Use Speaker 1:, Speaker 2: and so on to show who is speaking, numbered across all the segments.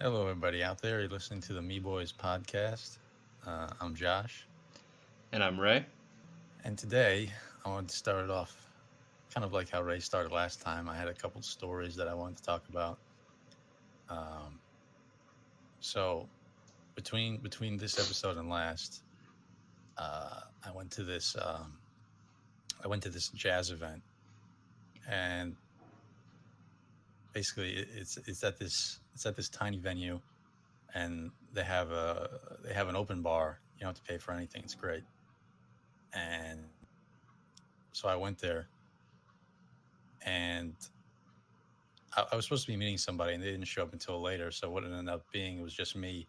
Speaker 1: Hello, everybody out there. You're listening to the Mebois Podcast. I'm Josh,
Speaker 2: And I'm Ray.
Speaker 1: and today I wanted to start it off kind of like how Ray started last time. I had a couple stories that I wanted to talk about. Um, so between this episode and last, I went to this jazz event, and basically it's at this tiny venue, and they have an open bar. You don't have to pay for anything. It's great, and so I went there and I was supposed to be meeting somebody and they didn't show up until later. So what it ended up being was just me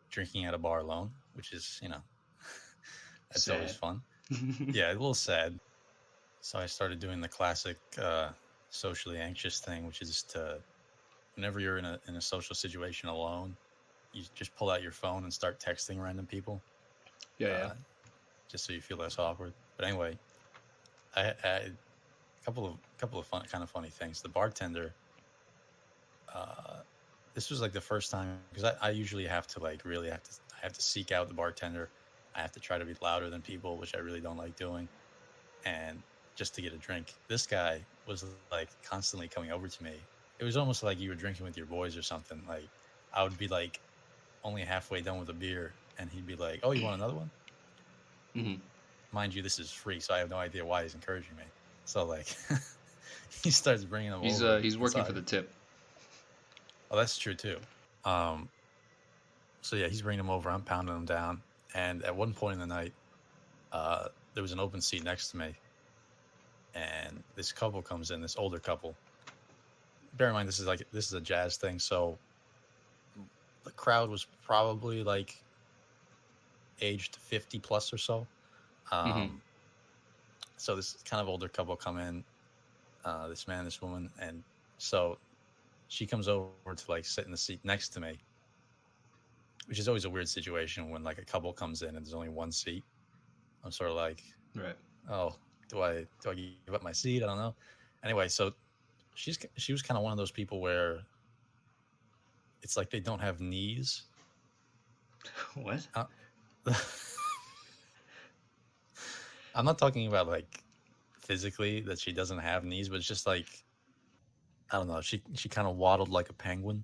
Speaker 1: drinking at a bar alone, which is, that's always
Speaker 2: Sad.
Speaker 1: fun. Yeah, a little sad. So I started doing the classic socially anxious thing, which is to whenever you're in a social situation alone, you just pull out your phone and start texting random people,
Speaker 2: Yeah, yeah.
Speaker 1: uh, just so you feel less awkward. But anyway, I a couple of fun kind of funny things. The bartender, uh, this was like the first time because I usually have to like really have to I have to seek out the bartender. I have to try to be louder than people, which I really don't like doing, and just to get a drink. This guy was like constantly coming over to me. It was almost like you were drinking with your boys or something. Like I would be like only halfway done with a beer, and he'd be like, "Oh, you want another one?"
Speaker 2: hmm
Speaker 1: Mind you, this is free, so I have no idea why he's encouraging me. So like, he starts bringing them over,
Speaker 2: He's
Speaker 1: and so
Speaker 2: working for the tip.
Speaker 1: oh, that's true too. Um, so yeah, he's bringing them over. I'm pounding them down, and at one point in the night, there was an open seat next to me, and this couple comes in, this older couple. Bear in mind, this is a jazz thing, so the crowd was probably like aged 50 plus or so.
Speaker 2: hmm
Speaker 1: Um, so this kind of older couple come in, this man, this woman, and so she comes over to like sit in the seat next to me, which is always a weird situation when like a couple comes in and there's only one seat. I'm sort of like,
Speaker 2: Right.
Speaker 1: oh, do I give up my seat? I don't know. Anyway, so she was kind of one of those people where it's like they don't have knees.
Speaker 2: What?
Speaker 1: Uh, I'm not talking about like physically that she doesn't have knees, but it's just like I don't know. She kind of waddled like a penguin,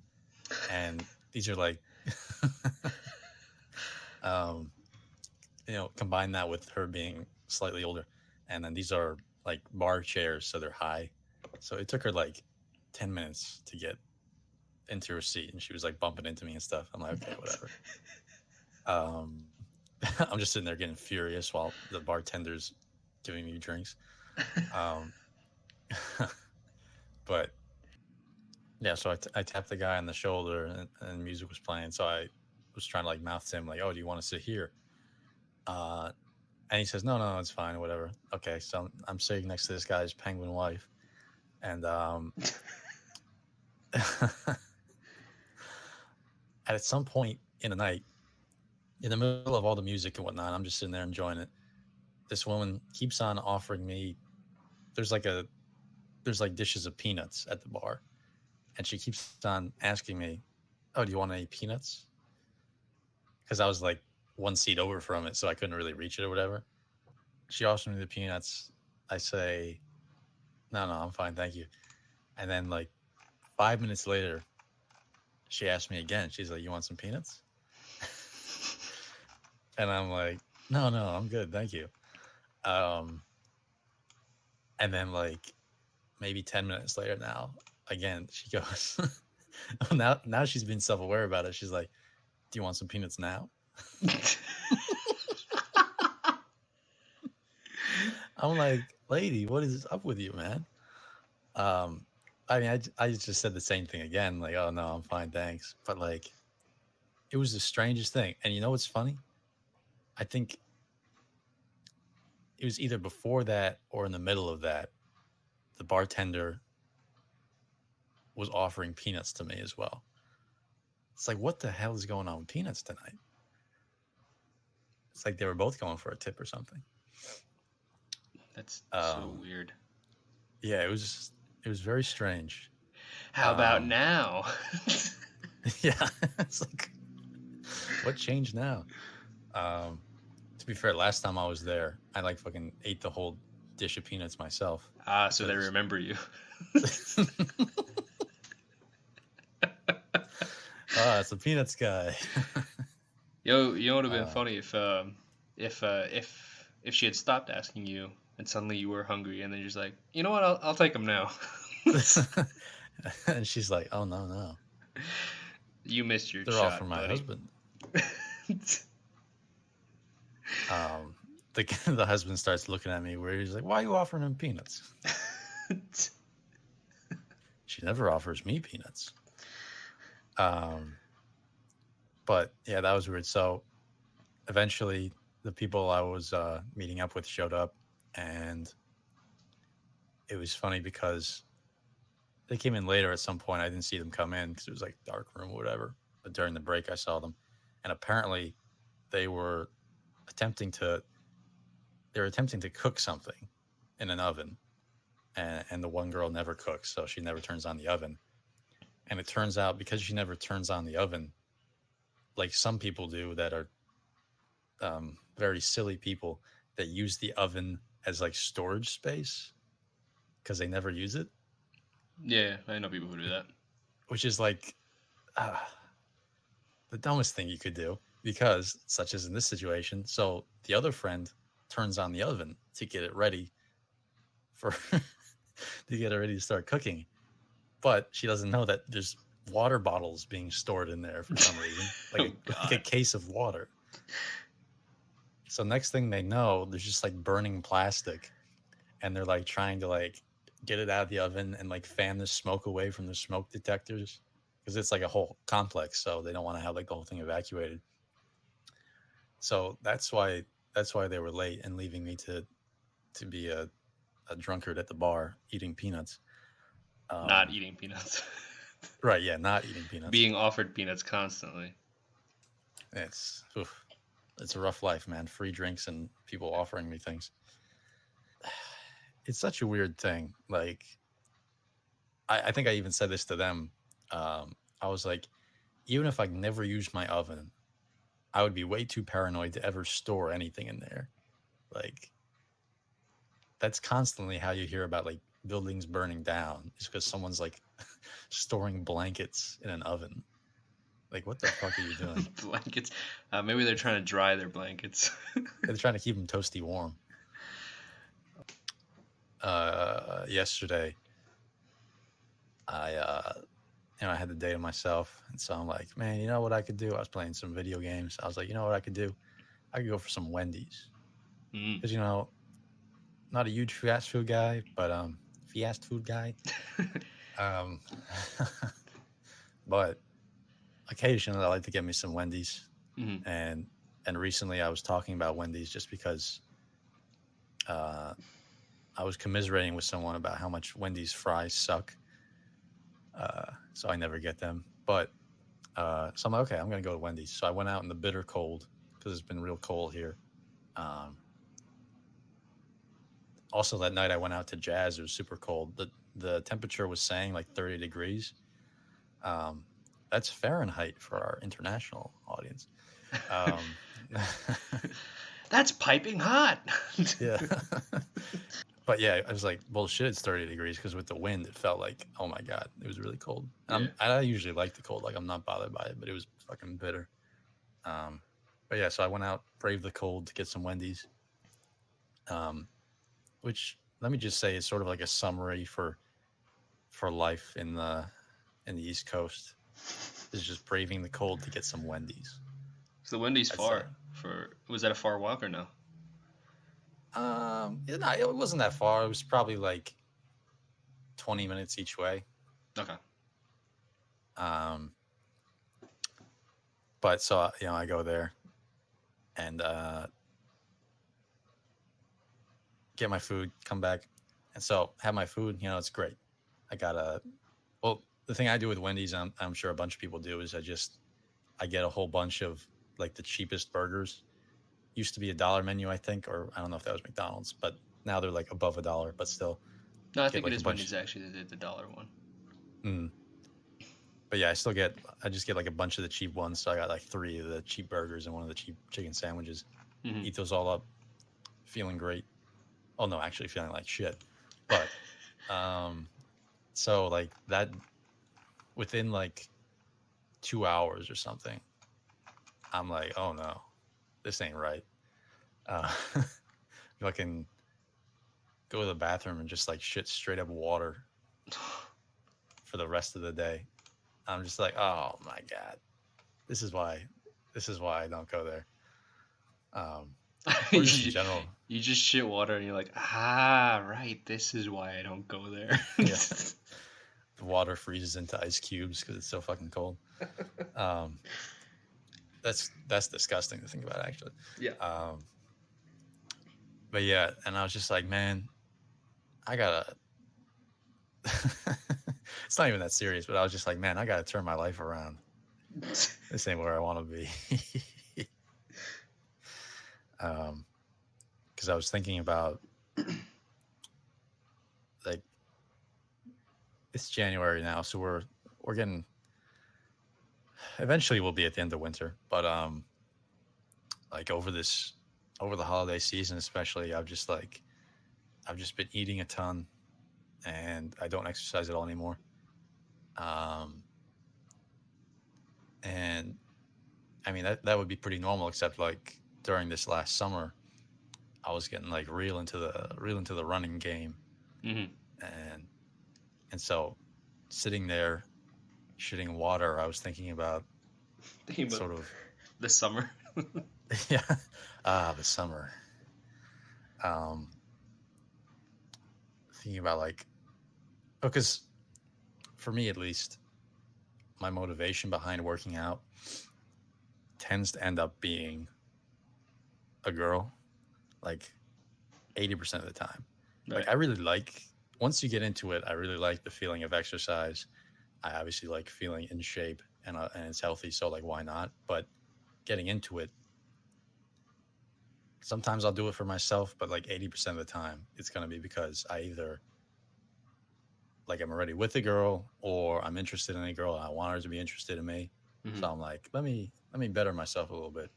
Speaker 1: and these are like, um, combine that with her being slightly older, and then these are like bar chairs, so they're high. So it took her like 10 minutes to get into her seat, and she was like bumping into me and stuff. I'm like, okay, whatever. Um, I'm just sitting there getting furious while the bartender's giving me drinks. Um, but yeah, so I tapped the guy on the shoulder, and music was playing. So I was trying to like mouth to him like, "Oh, do you want to sit here?" Uh, and he says, "No, no, it's fine, whatever." Okay, so I'm sitting next to this guy's penguin wife, and at some point in the night, in the middle of all the music and whatnot, I'm just sitting there enjoying it. This woman keeps on offering me. There's like a there's like dishes of peanuts at the bar, and she keeps on asking me, "Oh, do you want any peanuts?" Because I was like one seat over from it, so I couldn't really reach it or whatever. She offers me the peanuts. I say, "No, no, I'm fine, thank you." And then like 5 minutes later, she asked me again. She's like, "You want some peanuts?" And I'm like, "No, no, I'm good, thank you." Um, and then like maybe 10 minutes later, now again she goes, now she's being self aware about it. She's like, "Do you want some peanuts now?" I'm like, "Lady, what is up with you, man?" Um, I mean, I just said the same thing again, like, "Oh no, I'm fine, thanks." But like, it was the strangest thing. And you know what's funny? I think it was either before that or in the middle of that. The bartender was offering peanuts to me as well. It's like, what the hell is going on with peanuts tonight? It's like they were both going for a tip or something.
Speaker 2: That's so
Speaker 1: Um,
Speaker 2: weird.
Speaker 1: yeah, it was very strange.
Speaker 2: How about
Speaker 1: Um,
Speaker 2: now?
Speaker 1: Yeah, it's like, what changed now? To be fair, last time I was there, I like fucking ate the whole dish of peanuts myself
Speaker 2: Ah, so they
Speaker 1: because
Speaker 2: remember you.
Speaker 1: it's a peanuts guy.
Speaker 2: Yo, you know what would have been
Speaker 1: uh,
Speaker 2: funny if she had stopped asking you and suddenly you were hungry and then you're just like, you know what, I'll take them now.
Speaker 1: and she's like, "Oh no, no,
Speaker 2: You missed your
Speaker 1: they're all for
Speaker 2: shot,
Speaker 1: my
Speaker 2: buddy.
Speaker 1: husband." Um, the the husband starts looking at me where he's like, "Why are you offering him peanuts?" She never offers me peanuts. But yeah, that was weird. So eventually, the people I was meeting up with showed up, and it was funny because they came in later at some point. I didn't see them come in because it was like dark room or whatever. But during the break, I saw them, and apparently, they were attempting to cook something in an oven, and the one girl never cooks, so she never turns on the oven. And it turns out because she never turns on the oven, like some people do that are very silly people that use the oven as like storage space because they never use it,
Speaker 2: Yeah, I know people who do that.
Speaker 1: which is like uh, the dumbest thing you could do because, such as in this situation, so the other friend turns on the oven to get it ready for to get it ready to start cooking, but she doesn't know that there's water bottles being stored in there for some reason,
Speaker 2: Oh
Speaker 1: like a
Speaker 2: God.
Speaker 1: case of water. So next thing they know, there's just like burning plastic, and they're like trying to like get it out of the oven and like fan the smoke away from the smoke detectors because it's like a whole complex, so they don't want to have like the whole thing evacuated. So that's why they were late and leaving me to be a drunkard at the bar eating peanuts.
Speaker 2: Not
Speaker 1: Um,
Speaker 2: eating peanuts.
Speaker 1: right, yeah, not eating peanuts.
Speaker 2: Being offered peanuts constantly.
Speaker 1: It's oof, it's a rough life, man. Free drinks and people offering me things. It's such a weird thing. Like I think I even said this to them. I was like, even if I never use my oven, I would be way too paranoid to ever store anything in there. Like that's constantly how you hear about like buildings burning down is because someone's like storing blankets in an oven. Like, what the fuck are you doing?
Speaker 2: Blankets. Maybe they're trying to dry their blankets.
Speaker 1: They're trying to keep them toasty warm. Yesterday, I had the day to myself, and so I'm like, man, you know what I could do? I was playing some video games. I was like, you know what I could do? I could go for some Wendy's because not a huge fast food guy, but fast food guy. Um, but occasionally I like to get me some Wendy's,
Speaker 2: Mm-hmm.
Speaker 1: and recently I was talking about Wendy's just because I was commiserating with someone about how much Wendy's fries suck. So I never get them. But so I'm like, okay, I'm going to go to Wendy's. So I went out in the bitter cold because it's been real cold here. Also, that night I went out to Jazz. It was super cold. The temperature was saying like 30 degrees. That's Fahrenheit for our international audience.
Speaker 2: That's piping hot.
Speaker 1: Yeah. But yeah, I was like, bullshit, it's 30 degrees because with the wind, it felt like, oh my God, it was really cold.
Speaker 2: Yeah.
Speaker 1: I usually like the cold. Like, I'm not bothered by it, but it was fucking bitter. But yeah, so I went out, braved the cold to get some Wendy's, which let me just say is sort of like a summary for life in the East Coast is just braving the cold to get some Wendy's.
Speaker 2: So Wendy's
Speaker 1: I'd say.
Speaker 2: was that a far walk or no?
Speaker 1: It wasn't that far. It was probably like 20 minutes each way.
Speaker 2: Okay.
Speaker 1: But so I go there and get my food, come back, and so have my food. It's great. I got the thing I do with Wendy's, I'm sure a bunch of people do, is I get a whole bunch of like the cheapest burgers. Used to be $1 menu, I think, or I don't know if that was McDonald's, but now they're like above $1, but still.
Speaker 2: No, I think it is Wendy's actually the dollar one.
Speaker 1: But but yeah, I just get like a bunch of the cheap ones. So I got like 3 of the cheap burgers and 1 of the cheap chicken sandwiches.
Speaker 2: Mm-hmm.
Speaker 1: Eat those all up, feeling great. Oh no, actually feeling like shit. But so like that within like 2 hours or something, I'm like, oh no, this ain't right. Fucking go to the bathroom and just like shit straight up water for the rest of the day. I'm just like, oh my god, this is why I don't go there. Or just in general.
Speaker 2: You just shit water and you're like, right, this is why I don't go there.
Speaker 1: Yeah. The water freezes into ice cubes because it's so fucking cold. That's disgusting to think about, actually.
Speaker 2: Yeah.
Speaker 1: But yeah, and I was just like, man, I gotta. It's not even that serious, but I was just like, man, I gotta turn my life around. This ain't where I want to be. Because I was thinking about like it's January now, so we're getting. Eventually, we'll be at the end of winter, but like over the holiday season, especially, I've just been eating a ton, and I don't exercise at all anymore. And I mean that would be pretty normal, except like during this last summer, I was getting like real into the running game,
Speaker 2: Mm-hmm.
Speaker 1: and so sitting there shitting water, I was thinking about sort of
Speaker 2: the summer.
Speaker 1: yeah, the summer. Thinking about like, because for me at least, my motivation behind working out tends to end up being a girl, like 80% of the time.
Speaker 2: Right.
Speaker 1: Like I really like, once you get into it, I really like the feeling of exercise. I obviously like feeling in shape and it's healthy, so like why not? But getting into it, sometimes I'll do it for myself, but like 80% of the time, it's gonna be because I either like I'm already with a girl, or I'm interested in a girl and I want her to be interested in me.
Speaker 2: Mm-hmm.
Speaker 1: So I'm like, let me better myself a little bit.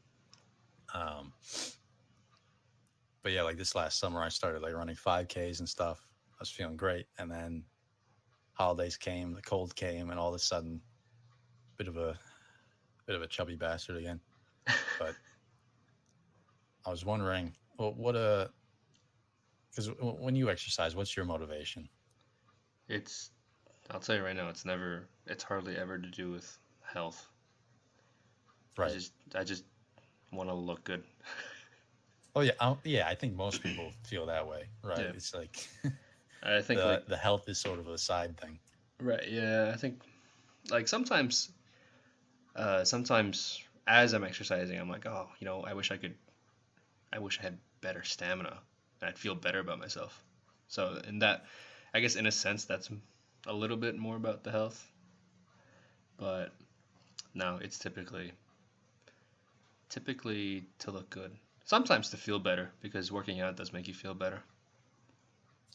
Speaker 1: But yeah, like this last summer, I started like running 5Ks and stuff. I was feeling great, and then holidays came, the cold came, and all of a sudden, bit of a chubby bastard again. But I was wondering, well, because when you exercise, what's your motivation?
Speaker 2: I'll tell you right now, it's hardly ever to do with health.
Speaker 1: Right.
Speaker 2: I just want to look good.
Speaker 1: Oh yeah, I think most people feel that way, right?
Speaker 2: Yeah.
Speaker 1: It's like
Speaker 2: I think
Speaker 1: the health is sort of a side thing.
Speaker 2: Right. Yeah. I think like sometimes as I'm exercising, I'm like, oh, I wish I had better stamina and I'd feel better about myself. So in that, I guess in a sense, that's a little bit more about the health. But no, it's typically to look good. Sometimes to feel better, because working out does make you feel better.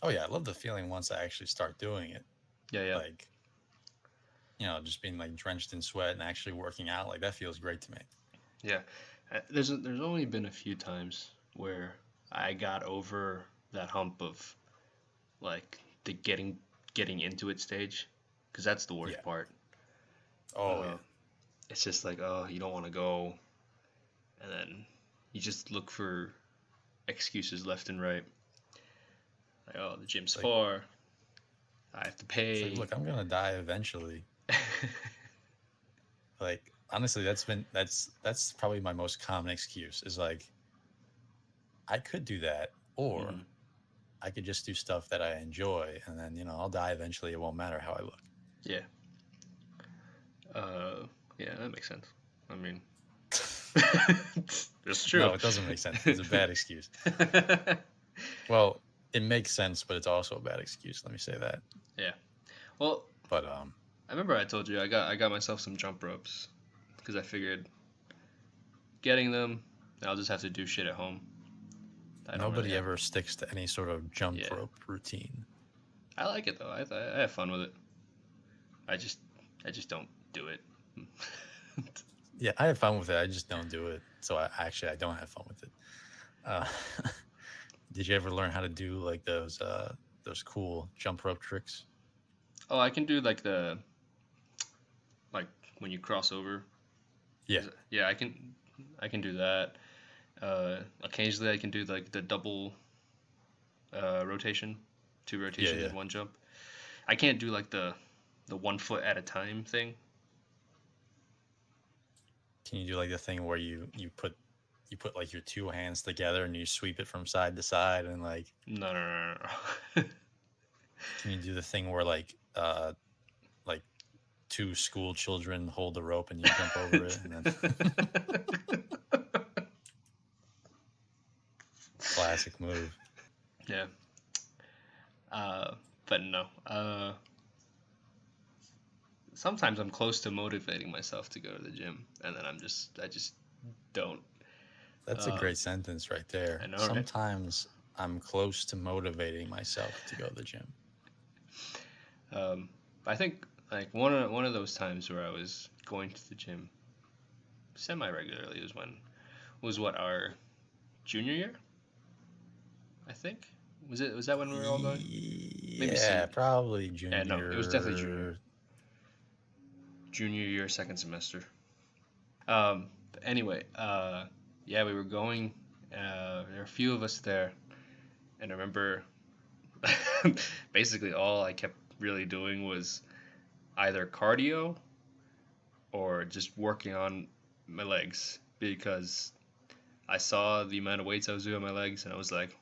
Speaker 1: Oh yeah, I love the feeling once I actually start doing it.
Speaker 2: Yeah.
Speaker 1: Like, just being like drenched in sweat and actually working out, like that feels great to me.
Speaker 2: Yeah. There's only been a few times where I got over that hump of like the getting into it stage, because that's the worst part.
Speaker 1: Oh yeah.
Speaker 2: It's just like, oh, you don't want to go, and then you just look for excuses left and right. Like, oh, the gym's far. I have to pay.
Speaker 1: Like, look, I'm gonna die eventually. Like, honestly, that's probably my most common excuse, is like, I could do that, or I could just do stuff that I enjoy, and then I'll die eventually. It won't matter how I look.
Speaker 2: Yeah. Yeah, that makes sense. I mean, it's true.
Speaker 1: No, it doesn't make sense. It's a bad excuse. Well, it makes sense, but it's also a bad excuse. Let me say that.
Speaker 2: Yeah. Well,
Speaker 1: but
Speaker 2: I remember I told you I got myself some jump ropes, because I figured getting them, I'll just have to do shit at home.
Speaker 1: Nobody ever sticks to any sort of jump rope routine.
Speaker 2: I like it though. I have fun with it. I just don't do it.
Speaker 1: Yeah, I have fun with it. I just don't do it. So I don't have fun with it. Uh, did you ever learn how to do like those cool jump rope tricks?
Speaker 2: Oh, I can do like like when you cross over.
Speaker 1: Yeah,
Speaker 2: Yeah, I can do that. Occasionally I can do like the double rotation, two
Speaker 1: yeah,
Speaker 2: rotations
Speaker 1: yeah.
Speaker 2: in one jump. I can't do like the 1 foot at a time thing.
Speaker 1: Can you do like the thing where you put like your two hands together and you sweep it from side to side and like
Speaker 2: No, no, no, no, no.
Speaker 1: can you do the thing where like two school children hold the rope and you jump over it and then classic move.
Speaker 2: Yeah. But no. Sometimes I'm close to motivating myself to go to the gym, and then I just don't.
Speaker 1: That's a great sentence right there.
Speaker 2: I know, right?
Speaker 1: Sometimes I'm close to motivating myself to go to the gym.
Speaker 2: I think like one of those times where I was going to the gym semi regularly was what our junior year. I think was that when we were all going? Maybe
Speaker 1: Yeah, probably junior.
Speaker 2: Yeah, no, it was definitely junior. Junior year, second semester. But anyway, yeah, we were going. There were a few of us there, and I remember basically all I kept really doing was either cardio or just working on my legs because I saw the amount of weights I was doing on my legs, and I was like,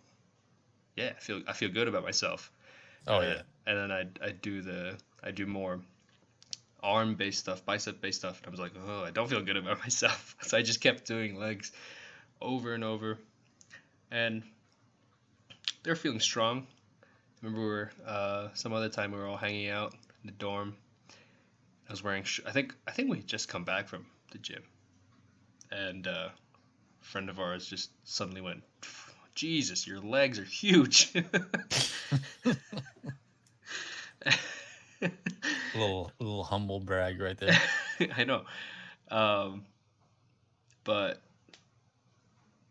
Speaker 2: yeah, I feel good about myself.
Speaker 1: Oh yeah.
Speaker 2: And then I do more arm based stuff, bicep based stuff, and I was like, oh, I don't feel good about myself. So I just kept doing legs over and over, and they're feeling strong. I remember some other time we were all hanging out in the dorm. I was wearing. I think we had just come back from the gym, and a friend of ours just suddenly went, "Jesus, your legs are huge."
Speaker 1: little humble brag right there.
Speaker 2: I know, but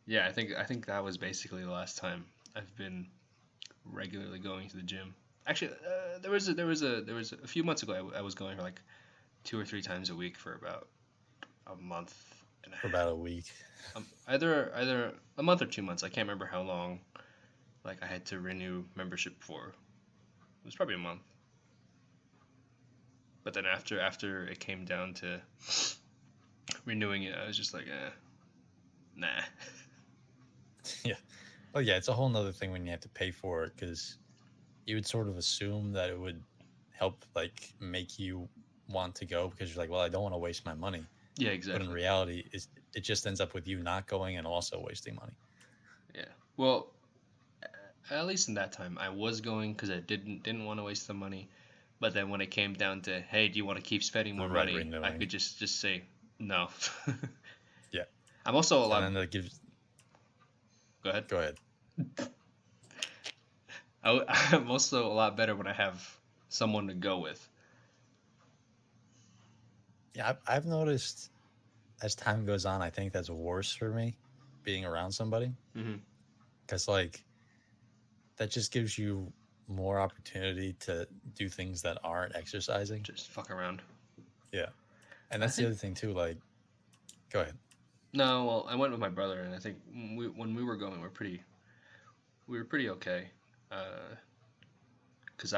Speaker 2: yeah, I think that was basically the last time I've been regularly going to the gym. Actually, there was a few months ago I was going for like 2 or 3 times a week for about a month and a
Speaker 1: For
Speaker 2: half.
Speaker 1: about a week.
Speaker 2: Either a month or 2 months. I can't remember how long. Like I had to renew membership for. It was probably a month. But then after it came down to renewing it, I was just like, nah.
Speaker 1: Yeah. Well, yeah, it's a whole nother thing when you have to pay for it because you would sort of assume that it would help like make you want to go because you're like, well, I don't want to waste my money.
Speaker 2: Yeah, exactly.
Speaker 1: But in reality, it just ends up with you not going and also wasting money.
Speaker 2: Yeah. Well, at least in that time, I was going because I didn't want to waste the money. But then when it came down to, hey, do you want to keep spending more money?
Speaker 1: Renewing.
Speaker 2: I could just say no.
Speaker 1: Yeah.
Speaker 2: I'm also a lot.
Speaker 1: And then that gives.
Speaker 2: Go ahead.
Speaker 1: Go ahead.
Speaker 2: I'm also a lot better when I have someone to go with.
Speaker 1: Yeah, I've noticed as time goes on, I think that's worse for me, being around somebody. Because, like, that just gives you more opportunity to do things that aren't exercising.
Speaker 2: Just fuck around.
Speaker 1: Yeah. And that's the other thing, too. Like, go ahead.
Speaker 2: No, well, I went with my brother, and I think when we were going, we were pretty okay. Because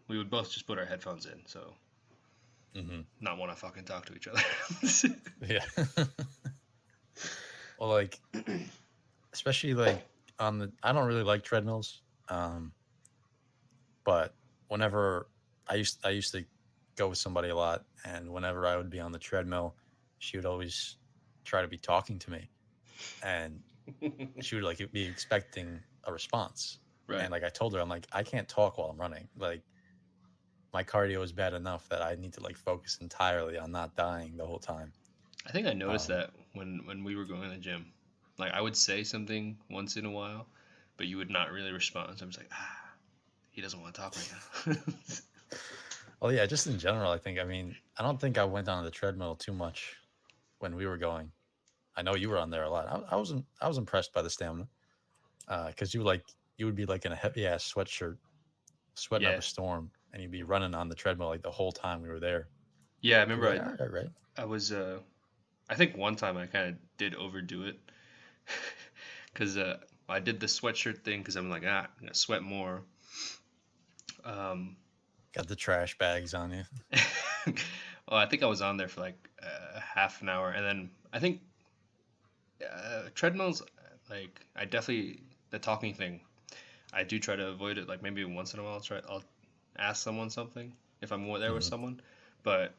Speaker 2: we would both just put our headphones in, so not want to fucking talk to each other.
Speaker 1: Yeah. Well, like, especially like I don't really like treadmills, but whenever I used to go with somebody a lot, and whenever I would be on the treadmill, she would always try to be talking to me, and she would like be expecting a response.
Speaker 2: Right.
Speaker 1: And like I told her, I'm like, I can't talk while I'm running. Like my cardio is bad enough that I need to like focus entirely on not dying the whole time.
Speaker 2: I think I noticed that when we were going to the gym. Like I would say something once in a while, but you would not really respond. So I was like, he doesn't want to talk right now.
Speaker 1: Well, yeah, just in general, I mean, I don't think I went on the treadmill too much when we were going. I know you were on there a lot. I was impressed by the stamina because you would be like in a heavy ass sweatshirt, sweating up
Speaker 2: Yeah,
Speaker 1: a storm, and you'd be running on the treadmill like the whole time we were there.
Speaker 2: yeah. I
Speaker 1: You'd
Speaker 2: remember
Speaker 1: be like, all right, right.
Speaker 2: I was I think one time I kind of did overdo it because I did the sweatshirt thing because I'm like, I'm gonna sweat more. Um,
Speaker 1: Got the trash bags on you.
Speaker 2: well, I think I was on there for like half an hour, and then I think treadmills, like I definitely the talking thing. I do try to avoid it. Like maybe once in a while, I'll ask someone something if I'm there with
Speaker 1: Hmm.
Speaker 2: someone. But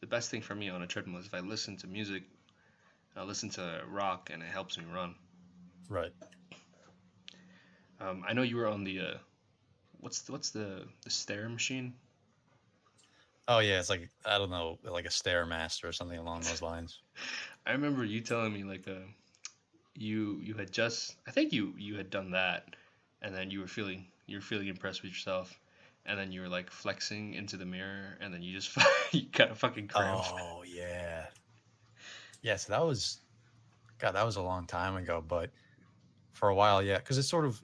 Speaker 2: the best thing for me on a treadmill is if I listen to music. I listen to rock, and it helps me run.
Speaker 1: Right.
Speaker 2: I know you were on the what's the stair machine?
Speaker 1: Oh yeah, it's like I don't know, like a stairmaster or something along those lines.
Speaker 2: I remember you telling me like you had just I think you had done that, and then you were feeling impressed with yourself, and then you were like flexing into the mirror, and then you just you got a fucking cramp.
Speaker 1: Oh yeah, yeah. So that was God, that was a long time ago, but for a while, yeah, because I sort of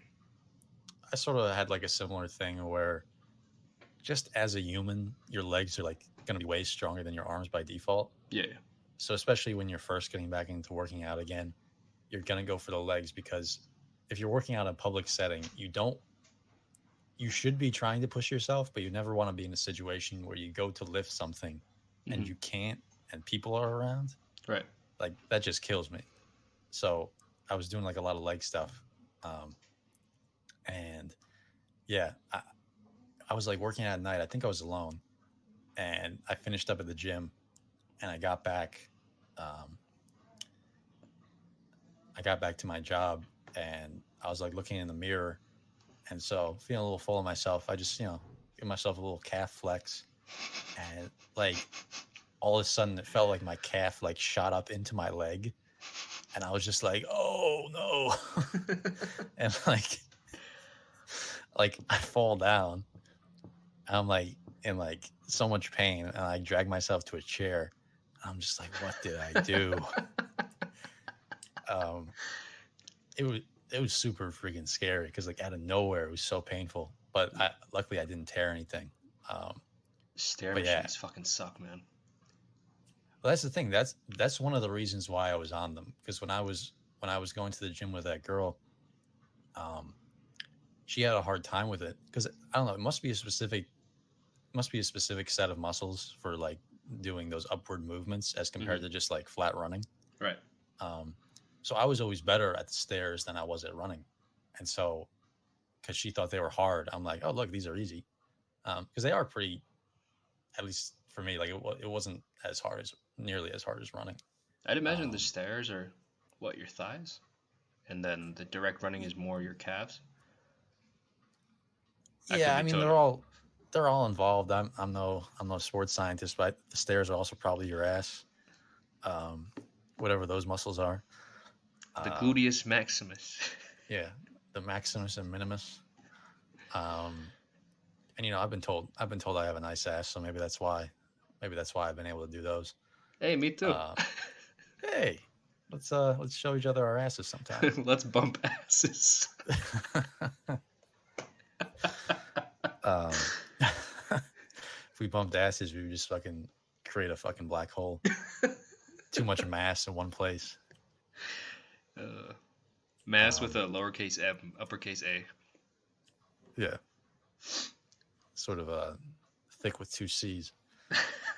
Speaker 1: had like a similar thing where just as a human, your legs are like going to be way stronger than your arms by default.
Speaker 2: Yeah, yeah.
Speaker 1: So especially when you're first getting back into working out again, you're going to go for the legs because if you're working out in a public setting, you should be trying to push yourself, but you never want to be in a situation where you go to lift something and
Speaker 2: Hmm.
Speaker 1: you can't and people are around.
Speaker 2: Right.
Speaker 1: Like that just kills me. So I was doing like a lot of leg stuff. Um, and yeah, I was like working at night. I think I was alone and I finished up at the gym and um, I got back to my job and I was like looking in the mirror. And so feeling a little full of myself, I just, give myself a little calf flex. And like all of a sudden it felt like my calf like shot up into my leg. And I was just like, oh no. And like I fall down. I'm like in like so much pain. And I drag myself to a chair. I'm just like, what did I do? Um, it was it was super freaking scary because like out of nowhere it was so painful. But luckily I didn't tear anything. Um,
Speaker 2: Stair
Speaker 1: but yeah,
Speaker 2: machines fucking suck, man.
Speaker 1: well, that's the thing. That's one of the reasons why I was on them because when I was going to the gym with that girl, um, she had a hard time with it because I don't know. It must be a specific set of muscles for like doing those upward movements as compared
Speaker 2: Hmm.
Speaker 1: to just like flat running.
Speaker 2: Right.
Speaker 1: Um, so I was always better at the stairs than I was at running, and so because she thought they were hard, I'm like, oh look, these are easy because they are pretty. At least for me, like it wasn't as hard as nearly as hard as running.
Speaker 2: I'd imagine the
Speaker 1: Um,
Speaker 2: stairs are what your thighs, and then the direct running is more your calves. I could
Speaker 1: yeah, I
Speaker 2: be
Speaker 1: mean
Speaker 2: totally off.
Speaker 1: they're all involved. I'm no sports scientist, but the stairs are also probably your ass, um, whatever those muscles are.
Speaker 2: The
Speaker 1: Um,
Speaker 2: gluteus maximus.
Speaker 1: yeah, the maximus and minimus. Um, and I've been told I have a nice ass, so maybe that's why I've been able to do those.
Speaker 2: Hey, me too.
Speaker 1: Uh, hey, let's show each other our asses sometime.
Speaker 2: Let's bump asses.
Speaker 1: um, if we bumped asses, we would just fucking create a fucking black hole. Too much mass in one place.
Speaker 2: Uh, Mass with
Speaker 1: Um,
Speaker 2: a lowercase m, uppercase a.
Speaker 1: yeah, sort of thick with two C's.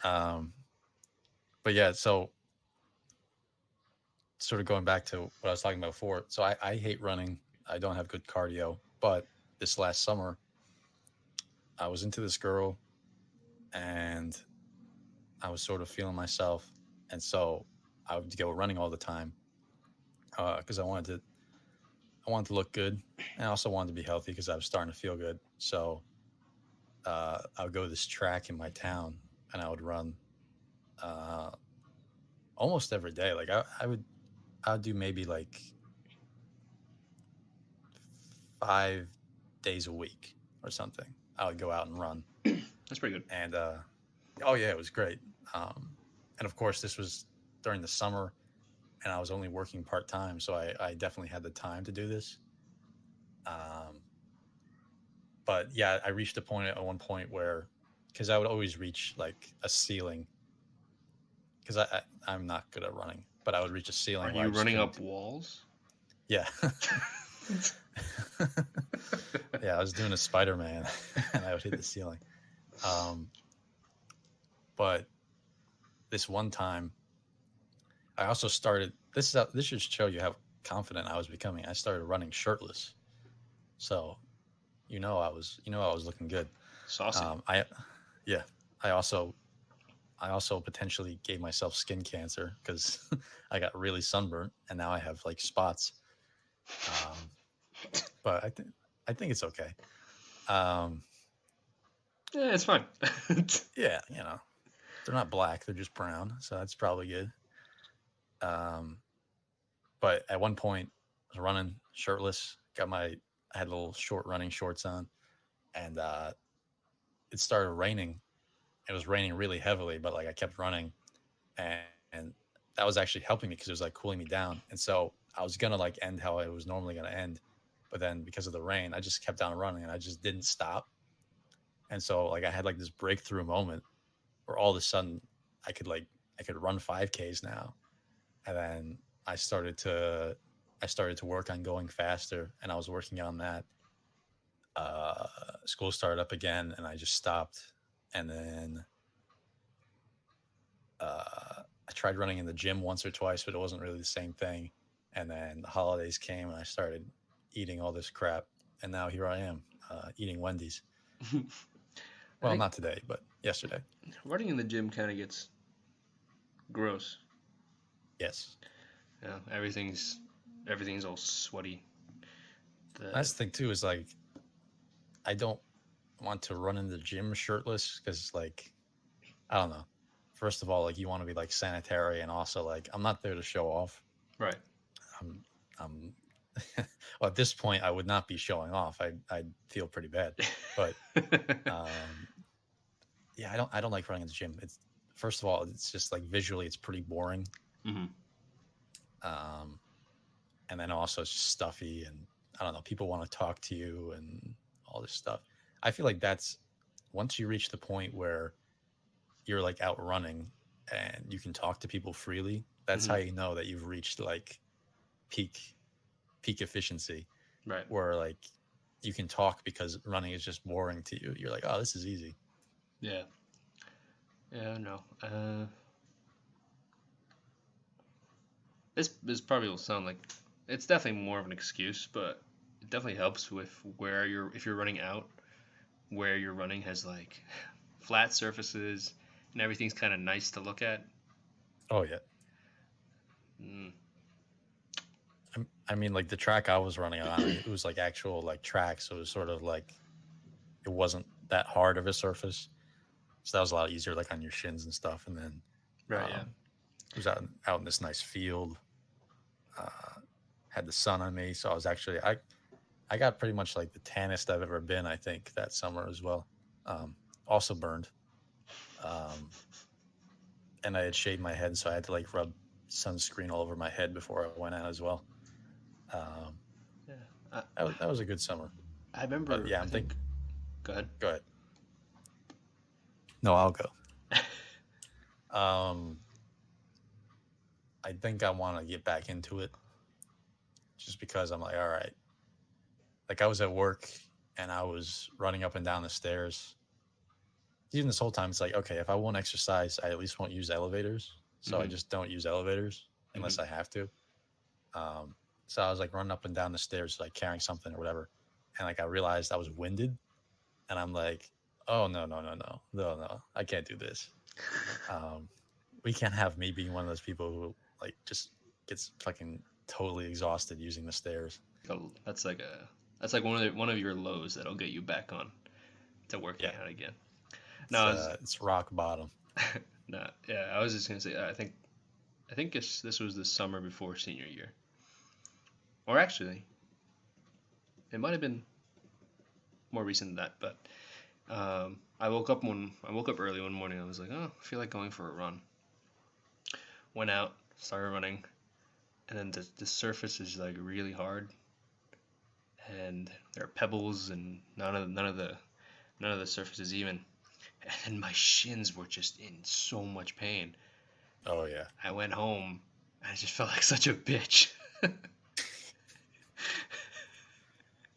Speaker 1: Um, but yeah, so sort of going back to what I was talking about before. So I hate running. I don't have good cardio. But this last summer, I was into this girl and I was sort of feeling myself. And so I would go running all the time because I wanted to look good and I also wanted to be healthy because I was starting to feel good. So I would go to this track in my town and I would run uh, almost every day. Like I would do maybe like 5 days a week or something. I would go out and run.
Speaker 2: That's pretty good.
Speaker 1: And oh yeah, it was great. And of course, this was during the summer, and I was only working part time, so I definitely had the time to do this. Um, but yeah, I reached a point at one point where, because I would always reach like a ceiling, because I'm not good at running, but I would reach a
Speaker 2: Are
Speaker 1: ceiling where I
Speaker 2: you
Speaker 1: just
Speaker 2: running
Speaker 1: couldn't.
Speaker 2: up walls?
Speaker 1: Yeah. Yeah, I was doing a Spider Man, and I would hit the ceiling. Um, but this one time, I also started. This should show you how confident I was becoming. I started running shirtless, so I was looking good.
Speaker 2: Saucy.
Speaker 1: I Yeah, I also I also potentially gave myself skin cancer because I got really sunburnt and now I have like spots. Um, but I think it's okay. Um,
Speaker 2: Yeah, it's fine.
Speaker 1: yeah, they're not black; they're just brown, so that's probably good. Um, but at one point, I was running shirtless. I had little short running shorts on, and it started raining. It was raining really heavily, but like I kept running, and that was actually helping me because it was like cooling me down. And so I was gonna like end how I was normally gonna end, but then because of the rain, I just kept on running and I just didn't stop. And so like I had like this breakthrough moment where all of a sudden I could run 5Ks now. And then I started to I started to work on going faster, and I was working on that. Uh, School started up again, and I just stopped. And then I tried running in the gym once or twice, but it wasn't really the same thing. And then the holidays came, and I started eating all this crap. And now here I am, eating Wendy's.
Speaker 2: I
Speaker 1: Well,
Speaker 2: think
Speaker 1: not today, but yesterday.
Speaker 2: running in the gym kind of gets gross.
Speaker 1: Yes.
Speaker 2: Yeah, everything's all sweaty. The
Speaker 1: That's the thing too is like I don't want to run in the gym shirtless because like I don't know. First of all, like you want to be like sanitary, and also like I'm not there to show off.
Speaker 2: right.
Speaker 1: I'm I'm well, at this point I would not be showing off. I'd feel pretty bad. But um yeah, I don't like running in the gym. It's first of all, it's just like visually it's pretty boring.
Speaker 2: Hmm.
Speaker 1: Um and then also it's just stuffy, and I don't know, people want to talk to you and all this stuff. I feel like that's once you reach the point where you're like out running and you can talk to people freely, that's
Speaker 2: Hmm.
Speaker 1: how you know that you've reached like peak efficiency,
Speaker 2: Right.
Speaker 1: where like you can talk because running is just boring to you. You're like, oh, this is easy.
Speaker 2: Yeah. Yeah. No. This probably will sound like it's definitely more of an excuse, but it definitely helps with where you're if you're running out, where you're running has like flat surfaces and everything's kind of nice to look at.
Speaker 1: Oh yeah.
Speaker 2: Mm.
Speaker 1: I mean, like the track I was running on, it was like actual like track, so it was sort of like it wasn't that hard of a surface, so that was a lot easier, like on your shins and stuff. And then
Speaker 2: Right. Yeah.
Speaker 1: it was out in this nice field, uh, had the sun on me, so I was actually I got pretty much like the tannest I've ever been, I think, that summer as well. Also burned, um, and I had shaved my head, so I had to like rub sunscreen all over my head before I went out as well. Um,
Speaker 2: Yeah. I,
Speaker 1: that was a good summer.
Speaker 2: I
Speaker 1: But
Speaker 2: remember.
Speaker 1: yeah,
Speaker 2: I
Speaker 1: I'm thinking.
Speaker 2: think. Go ahead.
Speaker 1: Go ahead. No, I'll go. Um, I think I want to get back into it, just because I'm like, all right. Like I was at work and I was running up and down the stairs. Even this whole time, it's like, okay, if I won't exercise, I at least won't use elevators. So I
Speaker 2: Hmm.
Speaker 1: just don't use elevators
Speaker 2: Hmm.
Speaker 1: unless I have to. Um, so I was like running up and down the stairs, like carrying something or whatever. And like I realized I was winded, and I'm like, oh no, I can't do this. Um, we can't have me being one of those people who like just gets fucking totally exhausted using the stairs.
Speaker 2: That's like one of your lows that'll get you back on to working
Speaker 1: Yeah,
Speaker 2: out again. No,
Speaker 1: it's rock bottom.
Speaker 2: no, yeah. I was just gonna say. I think this was the summer before senior year, or actually, it might have been more recent than that. But I woke up early one morning. I was like, oh, I feel like going for a run. Went out, started running, and then the surface is like really hard, and there are pebbles, and none of the surface is even. And my shins were just in so much pain.
Speaker 1: Oh yeah.
Speaker 2: I went home. I just felt like such a bitch.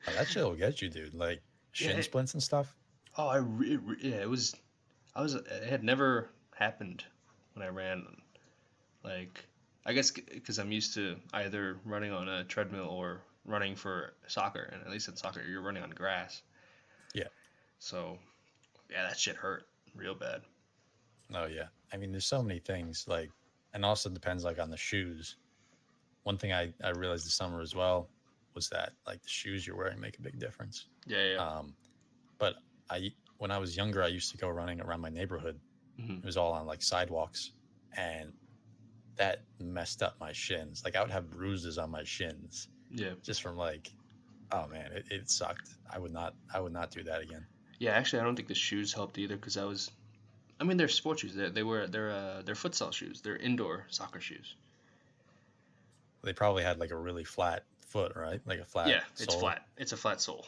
Speaker 1: Oh, that shit will get you, dude. Like
Speaker 2: Yeah.
Speaker 1: shin splints and stuff.
Speaker 2: Oh, yeah. It was. I was. It had never happened when I ran. Like, I guess because I'm used to either running on a treadmill or running for soccer, and at least in soccer you're running on grass.
Speaker 1: Yeah.
Speaker 2: So, yeah, that shit hurt real bad.
Speaker 1: Oh yeah. I mean, there's so many things like, and also depends like on the shoes. One thing I realized this summer as well was that like the shoes you're wearing make a big difference.
Speaker 2: Yeah, yeah.
Speaker 1: But when I was younger, I used to go running around my neighborhood.
Speaker 2: Mm-hmm.
Speaker 1: It was all on like sidewalks, and that messed up my shins. Like I would have bruises on my shins
Speaker 2: Yeah.
Speaker 1: just from like, oh man, it sucked. I would not do that again.
Speaker 2: Yeah, actually, I don't think the shoes helped either because I was. I mean, they're sports shoes. They're futsal shoes. They're indoor soccer shoes.
Speaker 1: They probably had like a really flat foot, right? Like a flat
Speaker 2: Yeah, it's
Speaker 1: sole.
Speaker 2: flat. It's a flat sole.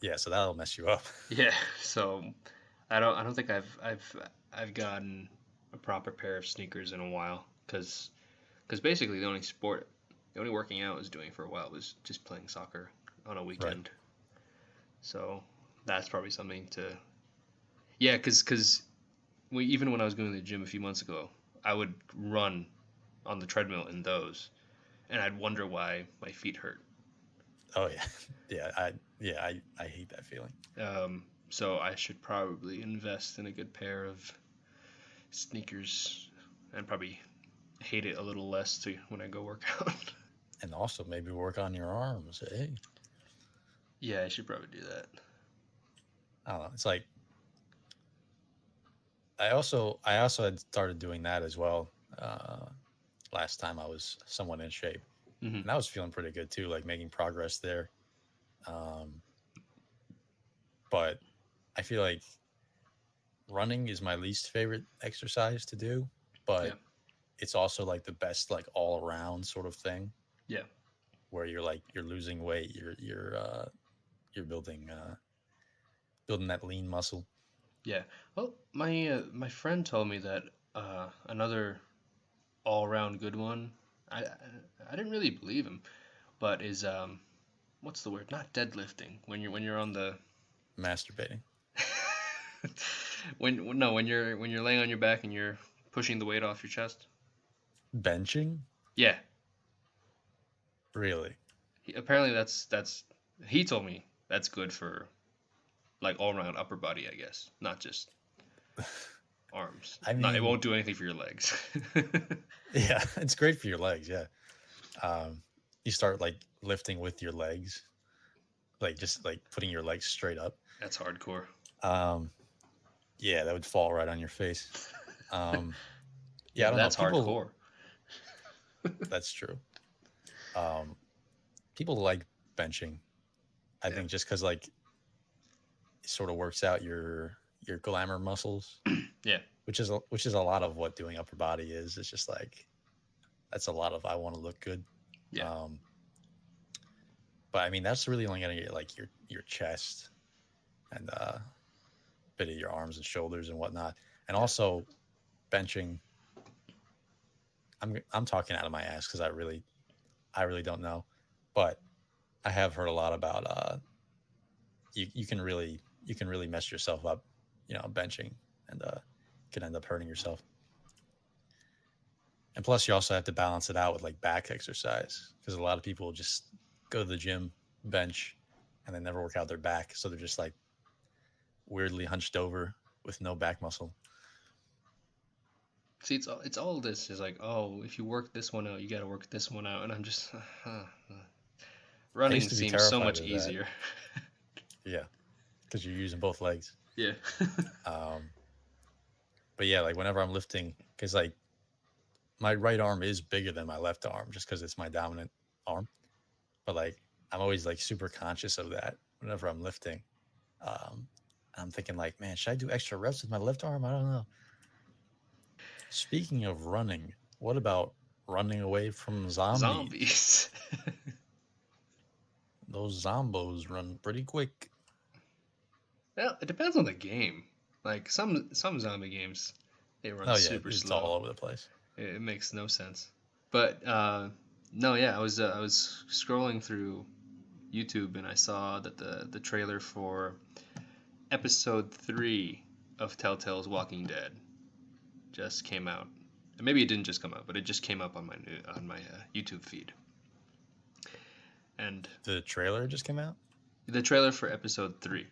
Speaker 1: Yeah, so that'll mess you up.
Speaker 2: Yeah, so I don't think I've gotten a proper pair of sneakers in a while because basically the only working out I was doing for a while was just playing soccer on a weekend. So that's probably something to yeah, because even when I was going to the gym a few months ago, I would run on the treadmill in those, and I'd wonder why my feet hurt.
Speaker 1: Oh yeah, I hate that feeling.
Speaker 2: So I should probably invest in a good pair of sneakers and probably hate it a little less to when I go work out.
Speaker 1: And also maybe work on your arms. Hey,
Speaker 2: Yeah, I should probably do that.
Speaker 1: I don't know. It's like I also had started doing that as well. Last time I was somewhat in shape,
Speaker 2: Mm-hmm.
Speaker 1: and I was feeling pretty good too, like making progress there. Um, but I feel like running is my least favorite exercise to do, but
Speaker 2: Yeah.
Speaker 1: it's also like the best like all around sort of thing
Speaker 2: Yeah.
Speaker 1: where you're losing weight, you're building that lean muscle.
Speaker 2: Yeah. Well, my friend told me that another all around good one. I didn't really believe him, but is what's the word? Not deadlifting. When you're on the
Speaker 1: Masturbating.
Speaker 2: when you're laying on your back and you're pushing the weight off your chest.
Speaker 1: Benching?
Speaker 2: Yeah.
Speaker 1: Really?
Speaker 2: Apparently that's he told me that's good for like all around upper body, I guess, not just arms.
Speaker 1: I
Speaker 2: It
Speaker 1: mean,
Speaker 2: won't do anything for your legs.
Speaker 1: yeah, it's great for your legs. Yeah. You start like lifting with your legs, like just like putting your legs straight up.
Speaker 2: That's hardcore.
Speaker 1: Um, yeah, that would fall right on your face. Yeah, I don't
Speaker 2: That's
Speaker 1: know. People,
Speaker 2: hardcore.
Speaker 1: that's true. Um, People like benching. I think just because like it sort of works out your glamour muscles.
Speaker 2: Yeah.
Speaker 1: Which is a lot of what doing upper body is. It's just like that's a lot of I want to look good.
Speaker 2: Yeah.
Speaker 1: But I mean that's really only gonna get like your chest and a bit of your arms and shoulders and whatnot. And also benching. I'm talking out of my ass because I really don't know, but I have heard a lot about you can really mess yourself up, benching and can end up hurting yourself. And plus, you also have to balance it out with like back exercise because a lot of people just go to the gym, bench, and they never work out their back, so they're just like weirdly hunched over with no back muscle.
Speaker 2: See, it's all this is like, oh, if you work this one out, you got to work this one out, and I'm just running seems so much easier.
Speaker 1: Yeah, because you're using both legs.
Speaker 2: Yeah.
Speaker 1: But yeah, like whenever I'm lifting, because like my right arm is bigger than my left arm just because it's my dominant arm. But like I'm always like super conscious of that whenever I'm lifting. I'm thinking like, man, should I do extra reps with my left arm? I don't know. Speaking of running, what about running away from zombies?
Speaker 2: Zombies.
Speaker 1: Those zombos run pretty quick.
Speaker 2: Well, it depends on the game. Like some zombie games, they run
Speaker 1: Oh yeah,
Speaker 2: super
Speaker 1: it's
Speaker 2: slow.
Speaker 1: all over the place.
Speaker 2: It makes no sense. But no, yeah, I was scrolling through YouTube and I saw that the trailer for episode 3 of Telltale's Walking Dead just came out. And maybe it didn't just come out, but it just came up on my YouTube feed. And
Speaker 1: The trailer just came out?
Speaker 2: the trailer for episode 3,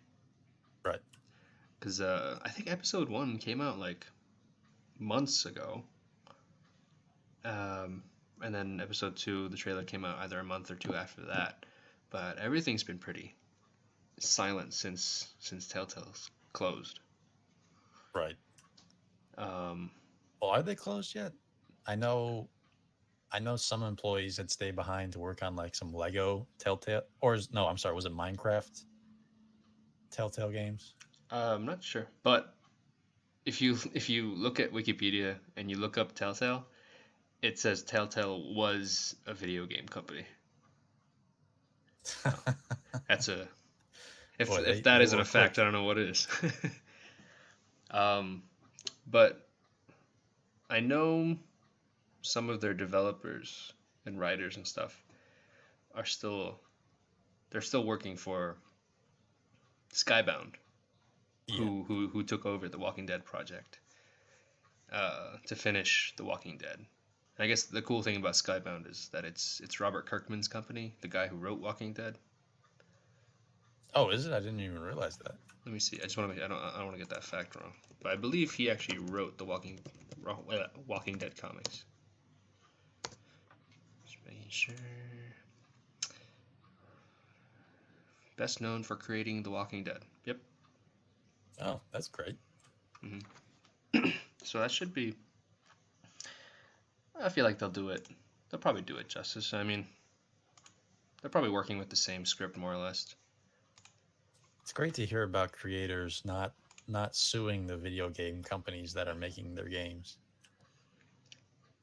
Speaker 1: Right.
Speaker 2: because I think episode 1 came out like months ago. And then episode 2, the trailer came out either a month or two after that. But everything's been pretty silent since Telltale's closed.
Speaker 1: Right.
Speaker 2: Um,
Speaker 1: Well, are they closed yet? I know some employees had stayed behind to work on like some Lego Telltale, no, I'm sorry, was it Minecraft Telltale games?
Speaker 2: I'm not sure, but if you look at Wikipedia and you look up Telltale, it says Telltale was a video game company. That's a if
Speaker 1: Boy,
Speaker 2: if that
Speaker 1: they
Speaker 2: isn't
Speaker 1: were
Speaker 2: a fact,
Speaker 1: quick.
Speaker 2: I don't know what is. But I know some of their developers and writers and stuff are still working for Skybound,
Speaker 1: Yeah.
Speaker 2: who took over the Walking Dead project to finish The Walking Dead. And I guess the cool thing about Skybound is that it's Robert Kirkman's company, the guy who wrote Walking Dead.
Speaker 1: Oh, is it? I didn't even realize that.
Speaker 2: Let me see. I just want to. I don't want to get that fact wrong. But I believe he actually wrote the Walking Dead comics. Just making sure. Best known for creating The Walking Dead. Yep.
Speaker 1: Oh, that's great.
Speaker 2: So that should be. I feel like they'll do it. They'll probably do it justice. I mean, they're probably working with the same script more or less.
Speaker 1: It's great to hear about creators not suing the video game companies that are making their games.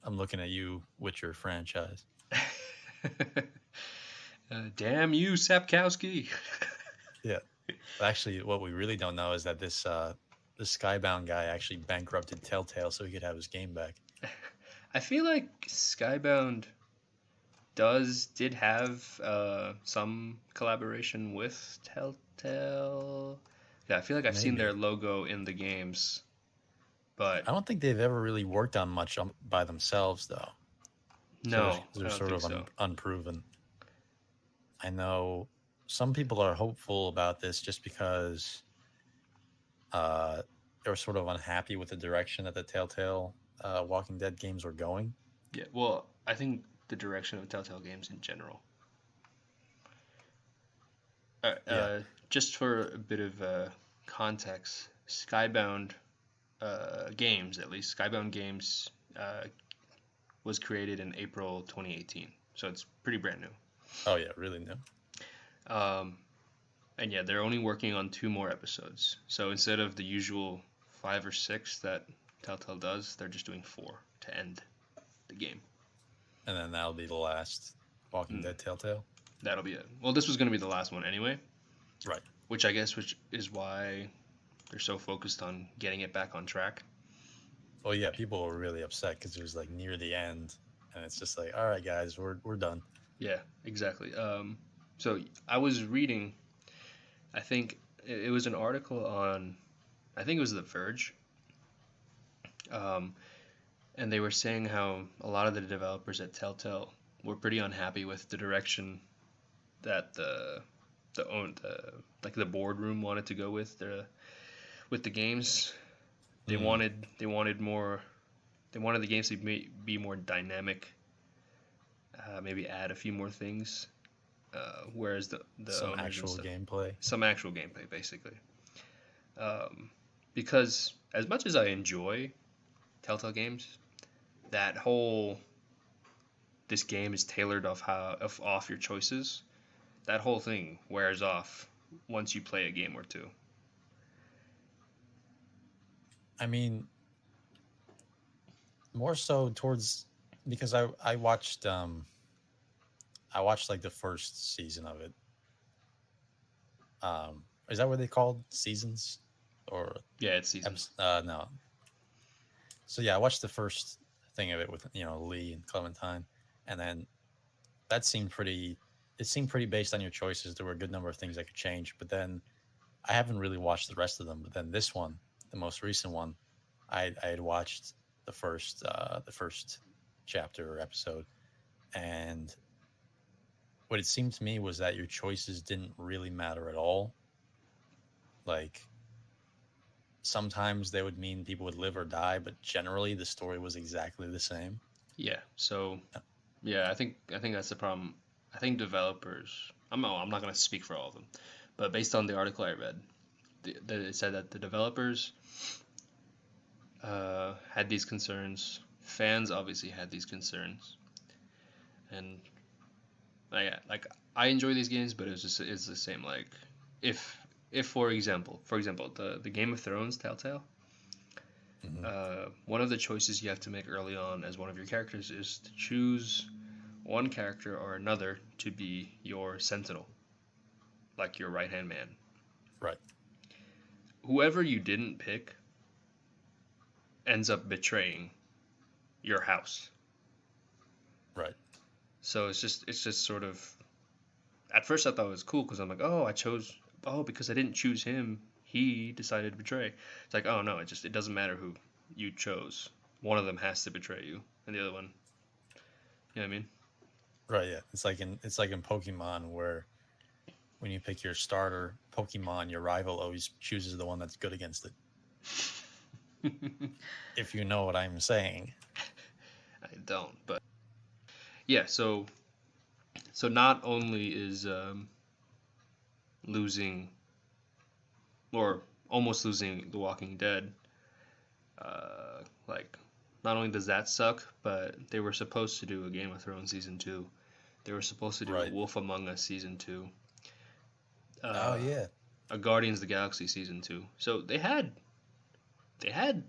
Speaker 1: I'm looking at you with your franchise.
Speaker 2: Damn you, Sapkowski.
Speaker 1: Yeah. But actually, what we really don't know is that this Skybound guy actually bankrupted Telltale so he could have his game back.
Speaker 2: I feel like Skybound did have some collaboration with Telltale. Yeah, I feel like I've seen
Speaker 1: Maybe.
Speaker 2: their logo in the games, but
Speaker 1: I don't think they've ever really worked on much by themselves, though.
Speaker 2: no,
Speaker 1: They're
Speaker 2: I don't
Speaker 1: sort
Speaker 2: think
Speaker 1: of
Speaker 2: so.
Speaker 1: unproven. I know some people are hopeful about this just because they're sort of unhappy with the direction that the Telltale Walking Dead games were going.
Speaker 2: Yeah, well, I think the direction of Telltale games in general. Just for a bit of context, Skybound Games, at least Skybound Games, was created in April 2018, so it's pretty brand new.
Speaker 1: Oh yeah, really new.
Speaker 2: And yeah, they're only working on 2 more episodes. So instead of the usual 5 or 6 that Telltale does, they're just doing 4 to end the game.
Speaker 1: And then that'll be the last Walking Dead Telltale.
Speaker 2: That'll be it. Well, this was going to be the last one anyway.
Speaker 1: Right.
Speaker 2: Which is why they're so focused on getting it back on track.
Speaker 1: Well, yeah, people were really upset because it was like near the end, and it's just like, all right, guys, we're done.
Speaker 2: Yeah, exactly. So I was reading, I think it was an article on, I think it was The Verge. And they were saying how a lot of the developers at Telltale were pretty unhappy with the direction that the boardroom wanted to go with the games. They wanted more. They wanted the games to be more dynamic. Maybe add a few more things. Whereas the
Speaker 1: Some
Speaker 2: owners
Speaker 1: actual
Speaker 2: and stuff,
Speaker 1: gameplay.
Speaker 2: some actual gameplay, basically. Because as much as I enjoy Telltale games, that whole this game is tailored off your choices, that whole thing wears off once you play a game or two.
Speaker 1: I mean, more so towards because I watched like the first season of it. Is that what they called seasons or
Speaker 2: Yeah, it's seasons.
Speaker 1: no? So yeah, I watched the first thing of it with Lee and Clementine, and then that seemed pretty. It seemed pretty based on your choices. There were a good number of things that could change, but then I haven't really watched the rest of them. But then this one, the most recent one, I had watched the first chapter or episode, and what it seemed to me was that your choices didn't really matter at all. Like sometimes they would mean people would live or die, but generally the story was exactly the same.
Speaker 2: Yeah. So yeah, I think that's the problem. I think developers. I'm not gonna speak for all of them, but based on the article I read, it said that the developers had these concerns. Fans obviously had these concerns, and like I enjoy these games, but it's the same. Like if for example the Game of Thrones Telltale,
Speaker 1: Mm-hmm.
Speaker 2: one of the choices you have to make early on as one of your characters is to choose one character or another to be your sentinel, like your right hand man.
Speaker 1: Right,
Speaker 2: Whoever you didn't pick ends up betraying your house.
Speaker 1: right,
Speaker 2: So it's just sort of at first I thought it was cool because I'm like, oh, because I didn't choose him, he decided to betray. It's like, oh no, it doesn't matter who you chose. One of them has to betray you, and the other one, you know what I mean?
Speaker 1: right. Yeah, it's like in Pokemon where when you pick your starter Pokemon, your rival always chooses the one that's good against it. If you know what I'm saying.
Speaker 2: I don't, but yeah. So not only is losing or almost losing The Walking Dead, like not only does that suck, but they were supposed to do a Game of Thrones season 2. They were supposed to do a
Speaker 1: Right.
Speaker 2: Wolf Among Us season 2,
Speaker 1: Oh
Speaker 2: uh,
Speaker 1: yeah.
Speaker 2: a Guardians of the Galaxy season 2. So they had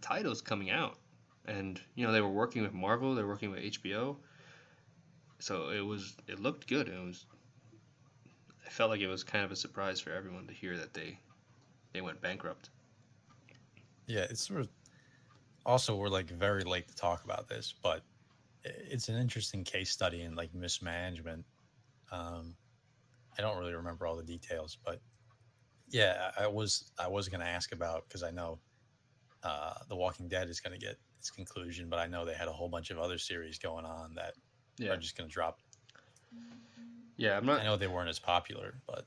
Speaker 2: titles coming out, and they were working with Marvel, they were working with HBO. So it looked good, and I felt like it was kind of a surprise for everyone to hear that they went bankrupt.
Speaker 1: Yeah, it's sort of also we're like very late to talk about this, but it's an interesting case study in like mismanagement. Um, I don't really remember all the details, but yeah, I was going to ask about because I know The Walking Dead is going to get its conclusion, but I know they had a whole bunch of other series going on that
Speaker 2: Yeah,
Speaker 1: are just going to drop.
Speaker 2: yeah, I'm
Speaker 1: I
Speaker 2: not.
Speaker 1: know they weren't as popular, but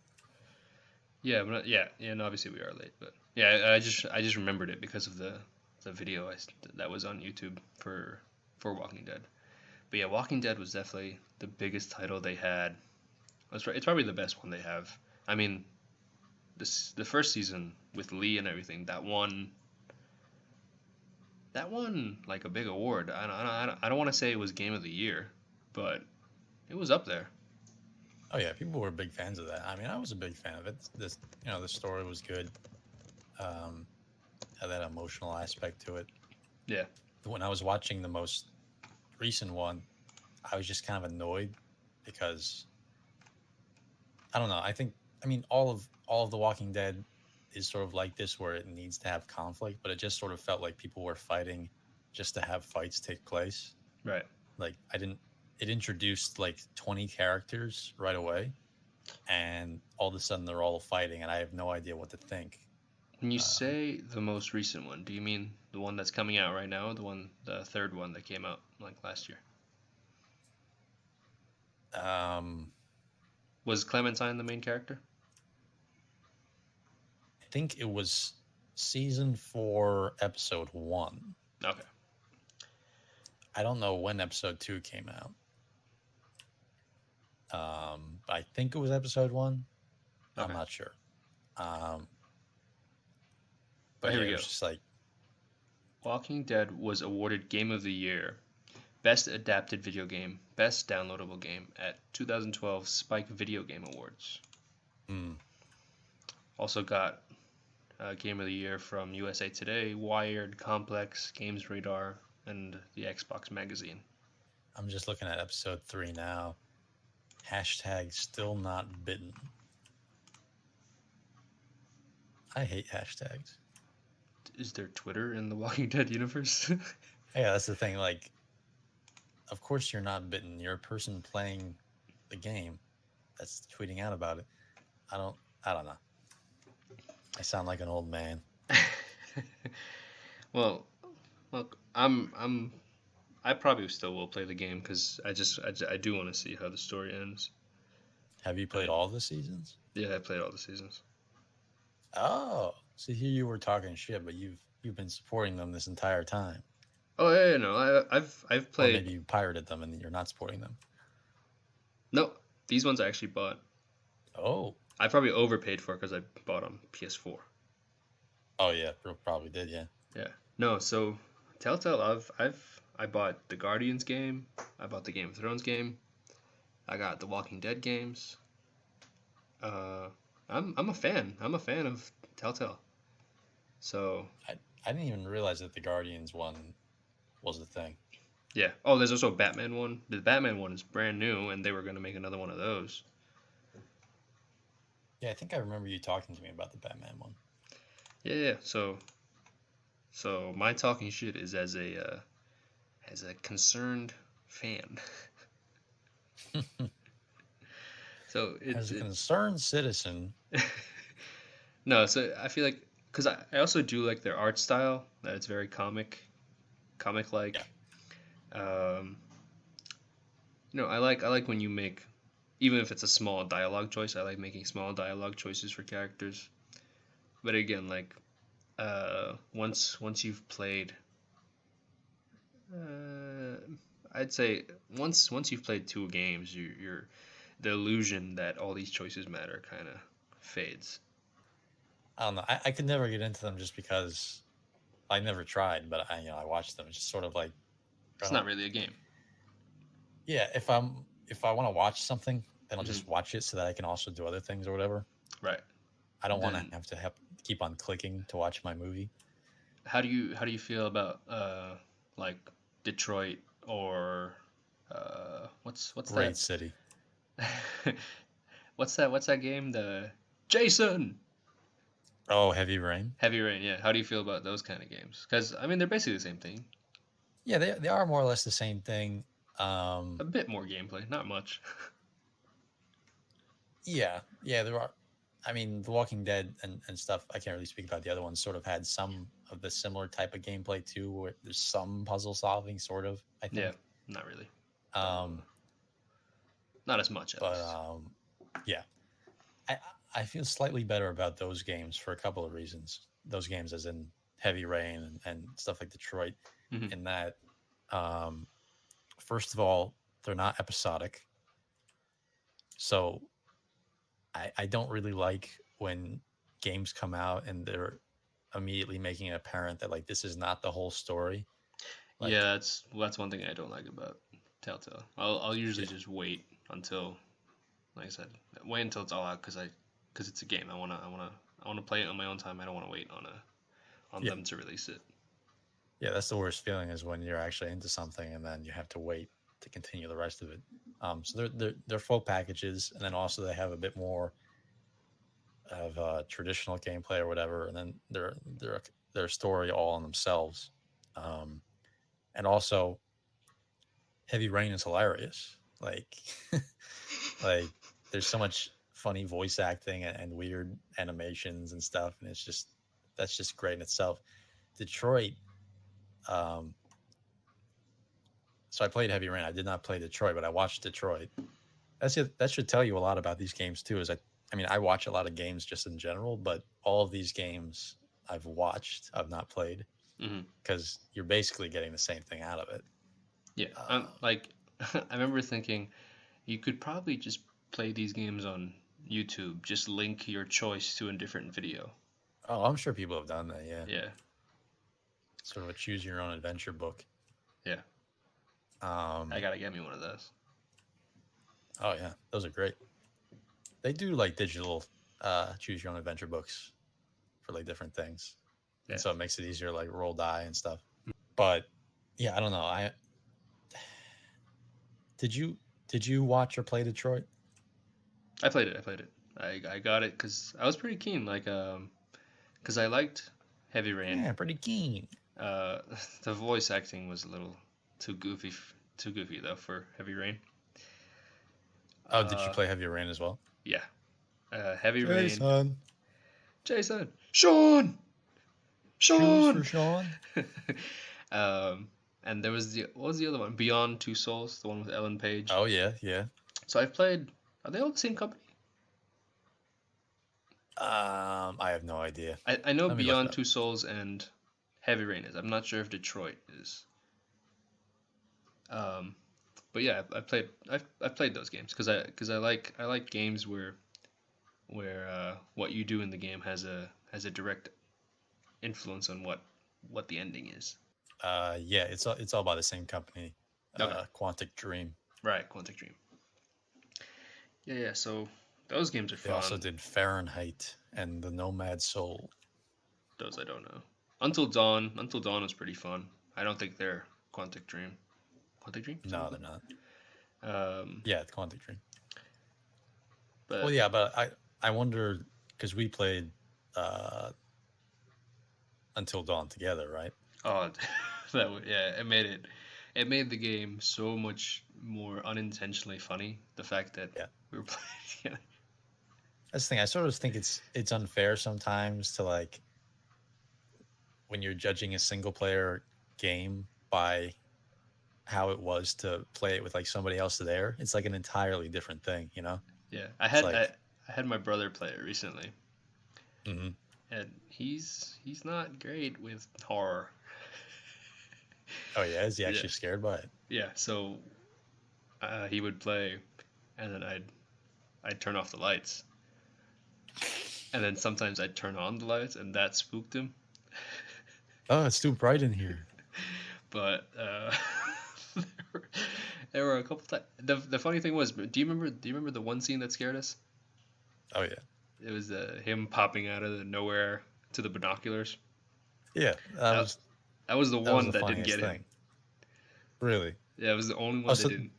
Speaker 2: Yeah, I'm not. Yeah, yeah. And obviously we are late, but yeah, I just remembered it because of the video that was on YouTube for Walking Dead. But yeah, Walking Dead was definitely the biggest title they had. It's probably the best one they have. I mean, the first season with Lee and everything that won like a big award. I don't want to say it was Game of the Year, but it was up there.
Speaker 1: oh yeah, people were big fans of that. I mean, I was a big fan of it. The story was good. Um, had that emotional aspect to it.
Speaker 2: Yeah,
Speaker 1: When I was watching the most recent one, I was just kind of annoyed because I don't know. I mean all of The Walking Dead is sort of like this where it needs to have conflict, but it just sort of felt like people were fighting just to have fights take place.
Speaker 2: right.
Speaker 1: Like I didn't it introduced like 20 characters right away and all of a sudden they're all fighting and I have no idea what to think.
Speaker 2: When you
Speaker 1: Um,
Speaker 2: say the most recent one, do you mean the one that's coming out right now, the third one that came out like last year?
Speaker 1: um,
Speaker 2: Was Clementine the main character?
Speaker 1: I think it was season 4, episode 1.
Speaker 2: Okay.
Speaker 1: I don't know when episode 2 came out. I think it was episode 1. I'm
Speaker 2: Okay.
Speaker 1: not sure. Um,
Speaker 2: But
Speaker 1: but
Speaker 2: here
Speaker 1: yeah,
Speaker 2: we
Speaker 1: it
Speaker 2: go.
Speaker 1: was just like,
Speaker 2: Walking Dead was awarded Game of the Year, Best Adapted Video Game, Best Downloadable Game at 2012 Spike Video Game Awards.
Speaker 1: mm,
Speaker 2: Also got Game of the Year from USA Today, Wired, Complex, Games Radar, and the Xbox Magazine.
Speaker 1: I'm just looking at episode 3 now. Hashtag still not bitten. I hate hashtags.
Speaker 2: Is there Twitter in the Walking Dead universe?
Speaker 1: Yeah, that's the thing. Like, of course you're not bitten. You're a person playing the game that's tweeting out about it. I don't know. I sound like an old man.
Speaker 2: Well, look, I probably still will play the game because I do want to see how the story ends.
Speaker 1: Have you played all the seasons?
Speaker 2: Yeah, I played all the seasons.
Speaker 1: Oh, so here you were talking shit, but you've been supporting them this entire time.
Speaker 2: Oh yeah, no, I've
Speaker 1: Or
Speaker 2: played.
Speaker 1: maybe you pirated them and you're not supporting them.
Speaker 2: No, these ones I actually bought.
Speaker 1: Oh.
Speaker 2: I probably overpaid for it because I bought on PS4.
Speaker 1: Oh yeah, probably did. Yeah.
Speaker 2: Yeah. No, so Telltale, I bought the Guardians game. I bought the Game of Thrones game. I got the Walking Dead games. I'm a fan. I'm a fan of Telltale. So
Speaker 1: I didn't even realize that the Guardians one was a thing.
Speaker 2: yeah. Oh, there's also a Batman one. The Batman one is brand new, and they were gonna make another one of those.
Speaker 1: Yeah, I think I remember you talking to me about the Batman one.
Speaker 2: Yeah. So my talking shit is as a concerned fan. So
Speaker 1: as a concerned citizen.
Speaker 2: No, so I feel like because I also do like their art style that it's very comic like.
Speaker 1: Yeah.
Speaker 2: I like when you make, even if it's a small dialogue choice. I like making small dialogue choices for characters. But again, like once you've played, I'd say once you've played 2 games, you're the illusion that all these choices matter kind of fades.
Speaker 1: I don't know. I could never get into them just because I never tried, but I watched them. It's just sort of like
Speaker 2: it's not really a game.
Speaker 1: Yeah, if I want to watch something, then I'll just watch it so that I can also do other things or whatever.
Speaker 2: Right.
Speaker 1: I don't want to have keep on clicking to watch my movie.
Speaker 2: How do you feel about like Detroit or what's
Speaker 1: Great
Speaker 2: that?
Speaker 1: city.
Speaker 2: What's that game? The Jason.
Speaker 1: Oh, Heavy Rain.
Speaker 2: Heavy Rain. Yeah. How do you feel about those kind of games? Because I mean, they're basically the same thing.
Speaker 1: Yeah, they are more or less the same thing.
Speaker 2: A bit more gameplay, not much.
Speaker 1: Yeah, there are. I mean, The Walking Dead and stuff, I can't really speak about the other ones, sort of had some of the similar type of gameplay too, where there's some puzzle solving, sort of, I think.
Speaker 2: Yeah, not really. Not as much, at
Speaker 1: but
Speaker 2: least.
Speaker 1: Yeah. I feel slightly better about those games for a couple of reasons. Those games as in Heavy Rain and stuff like Detroit, in that, first of all, they're not episodic. So I don't really like when games come out and they're immediately making it apparent that like this is not the whole story.
Speaker 2: Like, yeah, that's one thing I don't like about Telltale. I'll usually just wait until, like I said, wait until it's all out because it's a game. I wanna play it on my own time. I don't want to wait on them to release it.
Speaker 1: Yeah, that's the worst feeling is when you're actually into something and then you have to wait to continue the rest of it. So they're full packages, and then also they have a bit more of traditional gameplay or whatever, and then their story all on themselves. And also, Heavy Rain is hilarious. Like, like there's so much funny voice acting and weird animations and stuff, and that's just great in itself. Detroit. So I played Heavy Rain. I did not play Detroit, but I watched Detroit. That should tell you a lot about these games too. I mean, I watch a lot of games just in general, but all of these games I've watched, I've not played, because you're basically getting the same thing out of it.
Speaker 2: Yeah, like I remember thinking, you could probably just play these games on YouTube. Just link your choice to a different video.
Speaker 1: Oh, I'm sure people have done that. Yeah.
Speaker 2: Yeah.
Speaker 1: Sort of a choose your own adventure book.
Speaker 2: Yeah. I gotta get me one of those.
Speaker 1: Oh yeah, those are great. They do like digital choose your own adventure books for like different things,
Speaker 2: Yeah.
Speaker 1: and so it makes it easier to like roll die and stuff. But yeah, I don't know. Did you watch or play Detroit?
Speaker 2: I played it. I got it because I was pretty keen. Like because I liked Heavy Rain.
Speaker 1: Yeah, pretty keen.
Speaker 2: Uh, the voice acting was a little too goofy though for Heavy Rain.
Speaker 1: Oh, did you
Speaker 2: Uh,
Speaker 1: play Heavy Rain as well?
Speaker 2: yeah. Heavy Rain.
Speaker 1: Jason.
Speaker 2: Jason. Sean.
Speaker 1: Shoes for
Speaker 2: Sean.
Speaker 1: Sean.
Speaker 2: And there was what was the other one? Beyond Two Souls, the one with Ellen Page.
Speaker 1: Oh yeah, yeah.
Speaker 2: So I've played. Are they all the same company?
Speaker 1: I have no idea.
Speaker 2: I know
Speaker 1: Let me look it
Speaker 2: Beyond
Speaker 1: up.
Speaker 2: Two Souls and Heavy Rain is. I'm not sure if Detroit is. But yeah, I've played those games because I like games where what you do in the game has a direct influence on what the ending is.
Speaker 1: Yeah, it's all by the same company.
Speaker 2: Okay.
Speaker 1: Quantic Dream.
Speaker 2: Right, Quantic Dream. Yeah. So those games are
Speaker 1: They
Speaker 2: fun.
Speaker 1: also did Fahrenheit and the Nomad Soul.
Speaker 2: Those I don't know. Until Dawn was pretty fun. I don't think they're Quantic Dream. Quantic Dream?
Speaker 1: No, they're not.
Speaker 2: Um,
Speaker 1: Yeah, it's Quantic Dream.
Speaker 2: but
Speaker 1: Well, yeah, but I wonder because we played Until Dawn together, right?
Speaker 2: oh, it made the game so much more unintentionally funny. The fact that
Speaker 1: Yeah.
Speaker 2: we were playing together.
Speaker 1: That's the thing. I sort of think it's unfair sometimes to like when you're judging a single player game by how it was to play it with like somebody else there. It's like an entirely different thing, you know?
Speaker 2: Yeah,
Speaker 1: like-
Speaker 2: I had my brother play it recently,
Speaker 1: Mm-hmm.
Speaker 2: and he's not great with horror.
Speaker 1: Oh yeah, is he actually
Speaker 2: Yeah.
Speaker 1: scared by it?
Speaker 2: Yeah, so he would play, and then I'd turn off the lights, and then sometimes I'd turn on the lights, and that spooked him.
Speaker 1: Oh, it's too bright in here.
Speaker 2: But there were a couple times. The funny thing was, do you remember the one scene that scared us?
Speaker 1: Oh yeah.
Speaker 2: It was him popping out of the nowhere to the binoculars.
Speaker 1: Yeah,
Speaker 2: That was the
Speaker 1: that was
Speaker 2: one
Speaker 1: the
Speaker 2: that didn't
Speaker 1: funniest
Speaker 2: get him.
Speaker 1: thing. Really?
Speaker 2: Yeah, it was the only one
Speaker 1: Oh,
Speaker 2: that
Speaker 1: so-
Speaker 2: didn't.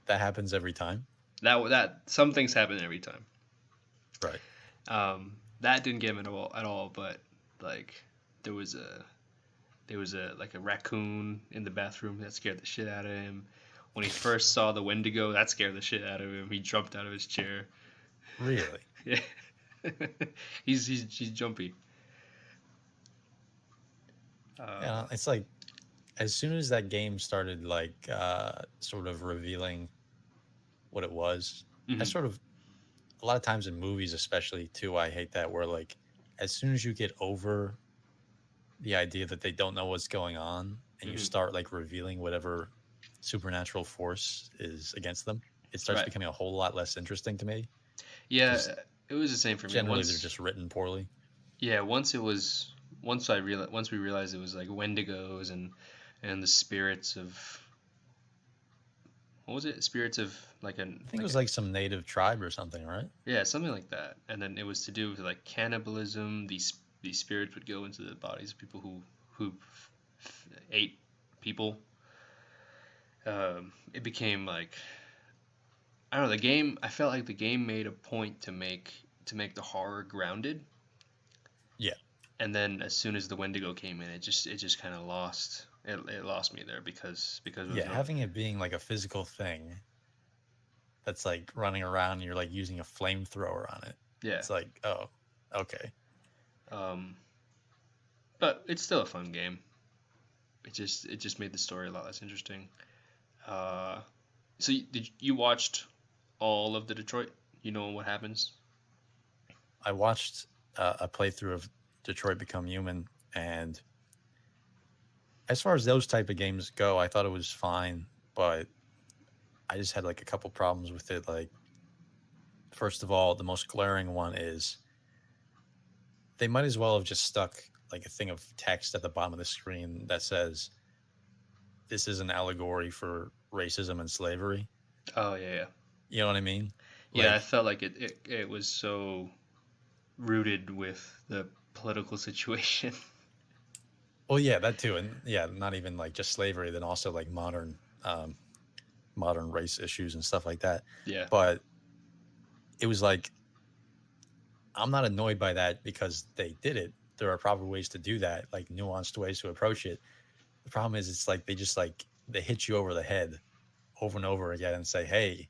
Speaker 1: That happens every time?
Speaker 2: That some things happen every time.
Speaker 1: Right.
Speaker 2: That didn't get him at all. But like there was a raccoon in the bathroom that scared the shit out of him. When he first saw the Wendigo, that scared the shit out of him. He jumped out of his chair.
Speaker 1: Really?
Speaker 2: Yeah, he's jumpy.
Speaker 1: Yeah, it's like as soon as that game started like sort of revealing what it was, I
Speaker 2: Mhm.
Speaker 1: sort of a lot of times in movies especially too, I hate that where like as soon as you get over the idea that they don't know what's going on and you
Speaker 2: Mhm.
Speaker 1: start like revealing whatever supernatural force is against them, it starts
Speaker 2: Right.
Speaker 1: becoming a whole lot less interesting to me.
Speaker 2: Yeah,
Speaker 1: 'Cause
Speaker 2: it was the same for me.
Speaker 1: Generally
Speaker 2: Once,
Speaker 1: they're just written poorly.
Speaker 2: yeah, once we realized it was like Wendigos and the spirits of what was it? Spirits of like
Speaker 1: I think it was like some native tribe or something, right?
Speaker 2: yeah, something like that. And then it was to do with like cannibalism. These spirits would go into the bodies of people who ate people. It became like I don't know. The game. I felt like the game made a point to make the horror grounded.
Speaker 1: Yeah.
Speaker 2: And then as soon as the Wendigo came in, it just kind of lost. It lost me there because it was
Speaker 1: Yeah, having it being like a physical thing that's like running around and you're like using a flamethrower on it.
Speaker 2: yeah.
Speaker 1: It's like, oh, okay.
Speaker 2: But it's still a fun game. It just made the story a lot less interesting. So you watched all of the Detroit? You know what happens?
Speaker 1: I watched a playthrough of Detroit Become Human, and as far as those type of games go, I thought it was fine, but I just had like a couple problems with it. Like, first of all, the most glaring one is they might as well have just stuck like a thing of text at the bottom of the screen that says, "This is an allegory for racism and slavery."
Speaker 2: Oh yeah.
Speaker 1: You know what I mean?
Speaker 2: Yeah, I
Speaker 1: Like,
Speaker 2: felt like it was so rooted with the political situation.
Speaker 1: Well, yeah, that too, and yeah, not even like just slavery, then also like modern race issues and stuff like that.
Speaker 2: Yeah.
Speaker 1: But it was like, I'm not annoyed by that because they did it. There are proper ways to do that, like nuanced ways to approach it. The problem is, it's like they just like they hit you over the head over and over again and say, "Hey,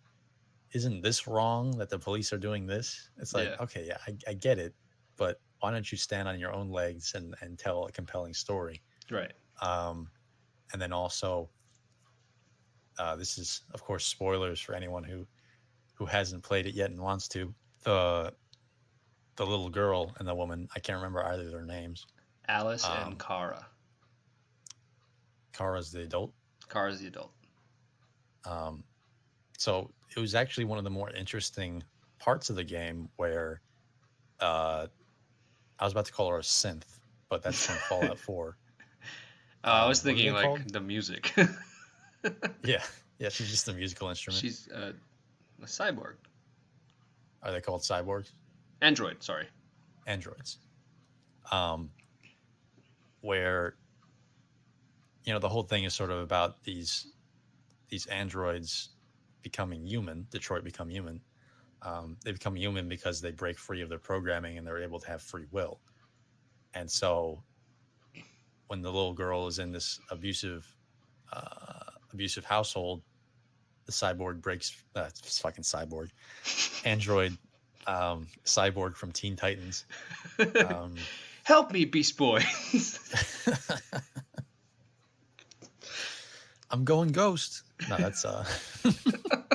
Speaker 1: isn't this wrong that the police are doing this?" It's like,
Speaker 2: Yeah.
Speaker 1: okay, yeah, I get it, but why don't you stand on your own legs and tell a compelling story?
Speaker 2: Right.
Speaker 1: Um, and then also, this is of course spoilers for anyone who hasn't played it yet and wants to. The the little girl and the woman, I can't remember either of their names.
Speaker 2: Alice and
Speaker 1: Um,
Speaker 2: Kara.
Speaker 1: Kara's the adult.
Speaker 2: Kara's the adult.
Speaker 1: Um, so it was actually one of the more interesting parts of the game where uh, I was about to call her a synth, but that's from Fallout 4.
Speaker 2: I was
Speaker 1: What are
Speaker 2: thinking
Speaker 1: they called?
Speaker 2: like the music.
Speaker 1: Yeah, yeah, she's just a musical instrument.
Speaker 2: She's a cyborg.
Speaker 1: Are they called cyborgs?
Speaker 2: Android, sorry.
Speaker 1: Androids. Um, where the whole thing is sort of about these androids becoming human. Detroit become human. They become human because they break free of their programming and they're able to have free will. And so, when the little girl is in this abusive household, the cyborg breaks. It's fucking cyborg, android, cyborg from Teen Titans.
Speaker 2: Help me, Beast Boy.
Speaker 1: I'm going ghost. No, that's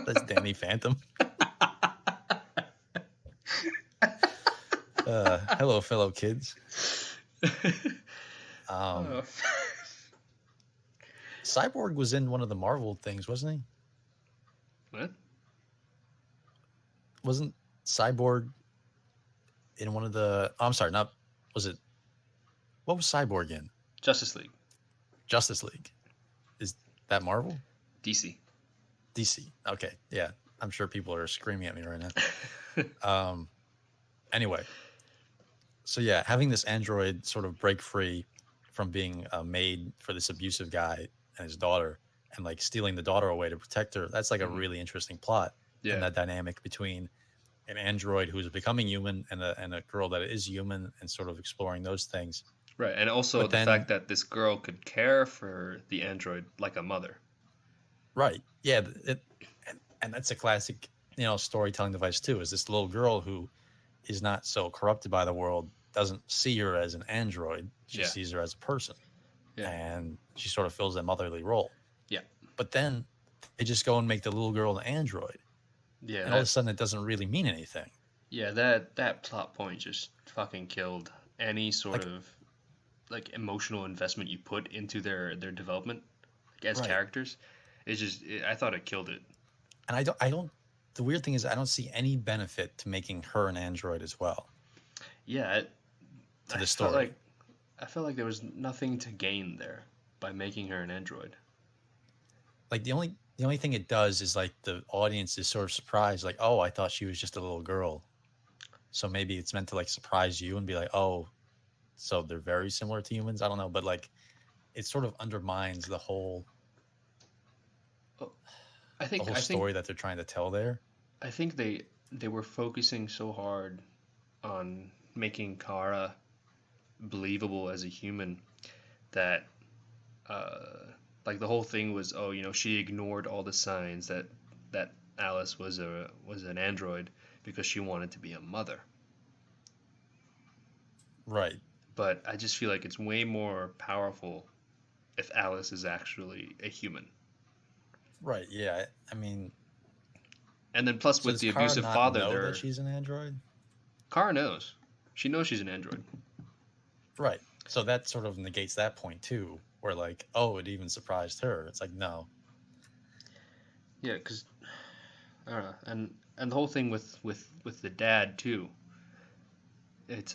Speaker 1: that's Danny Phantom. Hello, fellow kids.
Speaker 2: Oh.
Speaker 1: Cyborg was in one of the Marvel things, wasn't he?
Speaker 2: What?
Speaker 1: Wasn't Cyborg in one of the? Oh, I'm sorry, not was it? What was Cyborg in?
Speaker 2: Justice League.
Speaker 1: Justice League. Is that Marvel?
Speaker 2: DC.
Speaker 1: DC. Okay, yeah. I'm sure people are screaming at me right now. Anyway, so yeah, having this android sort of break free from being made for this abusive guy and his daughter, and like stealing the daughter away to protect her. That's like a really interesting plot.
Speaker 2: Yeah.
Speaker 1: And that dynamic between an android who's becoming human and a girl that is human, and sort of exploring those things.
Speaker 2: Right, and also
Speaker 1: But
Speaker 2: the
Speaker 1: then-
Speaker 2: fact that this girl could care for the android like a mother.
Speaker 1: Right. Yeah. And that's a classic, storytelling device too. Is this little girl who is not so corrupted by the world, doesn't see her as an android. She
Speaker 2: Yeah.
Speaker 1: sees her as a person.
Speaker 2: Yeah.
Speaker 1: And she sort of fills that motherly role.
Speaker 2: Yeah.
Speaker 1: But then they just go and make the little girl an android.
Speaker 2: Yeah,
Speaker 1: And all of a sudden it doesn't really mean anything.
Speaker 2: yeah, that plot point just fucking killed any sort of like emotional investment you put into their development, like, as
Speaker 1: Right.
Speaker 2: characters. I thought it killed it.
Speaker 1: And I don't, the weird thing is I don't see any benefit to making her an android as well.
Speaker 2: Yeah,
Speaker 1: To the story.
Speaker 2: I felt like there was nothing to gain there by making her an android.
Speaker 1: Like the only thing it does is like the audience is sort of surprised, like, oh, I thought she was just a little girl. So maybe it's meant to like surprise you and be like, oh, so they're very similar to humans. I don't know, but like it sort of undermines the whole
Speaker 2: I think
Speaker 1: story that they're trying to tell there.
Speaker 2: I think they were focusing so hard on making Kara believable as a human that like the whole thing was, oh, she ignored all the signs that Alice was an android because she wanted to be a mother.
Speaker 1: Right.
Speaker 2: But I just feel like it's way more powerful if Alice is actually a human.
Speaker 1: Right. Yeah. I mean,
Speaker 2: And then plus
Speaker 1: so
Speaker 2: with
Speaker 1: does
Speaker 2: the
Speaker 1: Kara
Speaker 2: abusive
Speaker 1: not
Speaker 2: father,
Speaker 1: know that she's an android?
Speaker 2: Kara knows. She knows she's an android.
Speaker 1: Right. So that sort of negates that point too, where like, oh, it even surprised her. It's like, no.
Speaker 2: Yeah, because I don't know, and the whole thing with the dad too. It's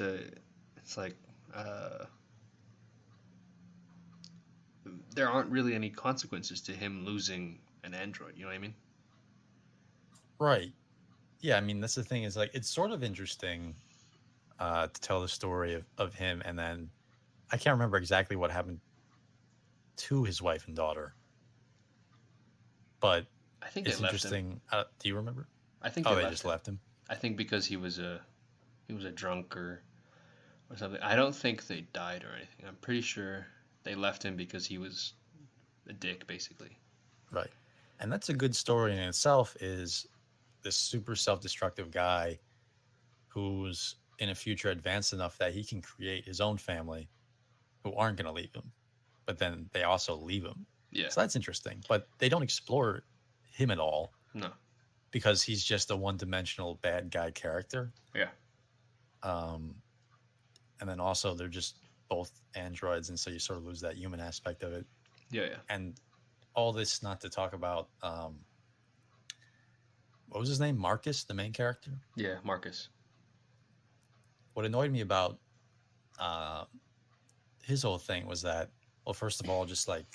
Speaker 2: like there aren't really any consequences to him losing an android. You know what I mean?
Speaker 1: Right. Yeah. I mean, that's the thing is like, it's sort of interesting. to tell the story of him, and then I can't remember exactly what happened to his wife and daughter, but
Speaker 2: I think they
Speaker 1: it's
Speaker 2: left him.
Speaker 1: interesting. Do you remember?
Speaker 2: I think
Speaker 1: Oh,
Speaker 2: they
Speaker 1: they
Speaker 2: left
Speaker 1: just
Speaker 2: him.
Speaker 1: left him.
Speaker 2: I think because he was a drunk or something. I don't think they died or anything. I'm pretty sure they left him because he was a dick, basically.
Speaker 1: Right. And that's a good story in itself, is this super self-destructive guy who's in a future advanced enough that he can create his own family who aren't going to leave him, but then they also leave him.
Speaker 2: Yeah.
Speaker 1: So that's interesting. But they don't explore him at all
Speaker 2: No.
Speaker 1: because he's just a one-dimensional bad guy character.
Speaker 2: Yeah.
Speaker 1: Um, and then also they're just both androids, and so you sort of lose that human aspect of it.
Speaker 2: Yeah. Yeah.
Speaker 1: And all this not to talk about what was his name? Marcus, the main character.
Speaker 2: Yeah. Marcus.
Speaker 1: What annoyed me about uh, his whole thing was that, well, first of all, just like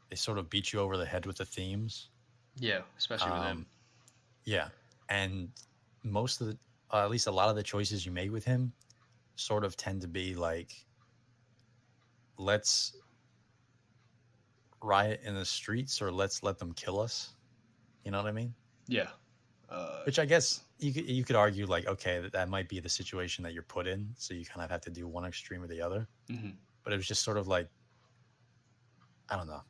Speaker 1: they sort of beat you over the head with the themes.
Speaker 2: Yeah. Especially with him.
Speaker 1: Yeah, and most of the, at least a lot of the choices you make with him, sort of tend to be like, let's riot in the streets or let's let them kill us. You know what I mean?
Speaker 2: Yeah.
Speaker 1: Which I guess you could argue like, okay, that might be the situation that you're put in, so you kind of have to do one extreme or the other.
Speaker 2: Mm-hmm.
Speaker 1: But it was just sort of like, I don't know.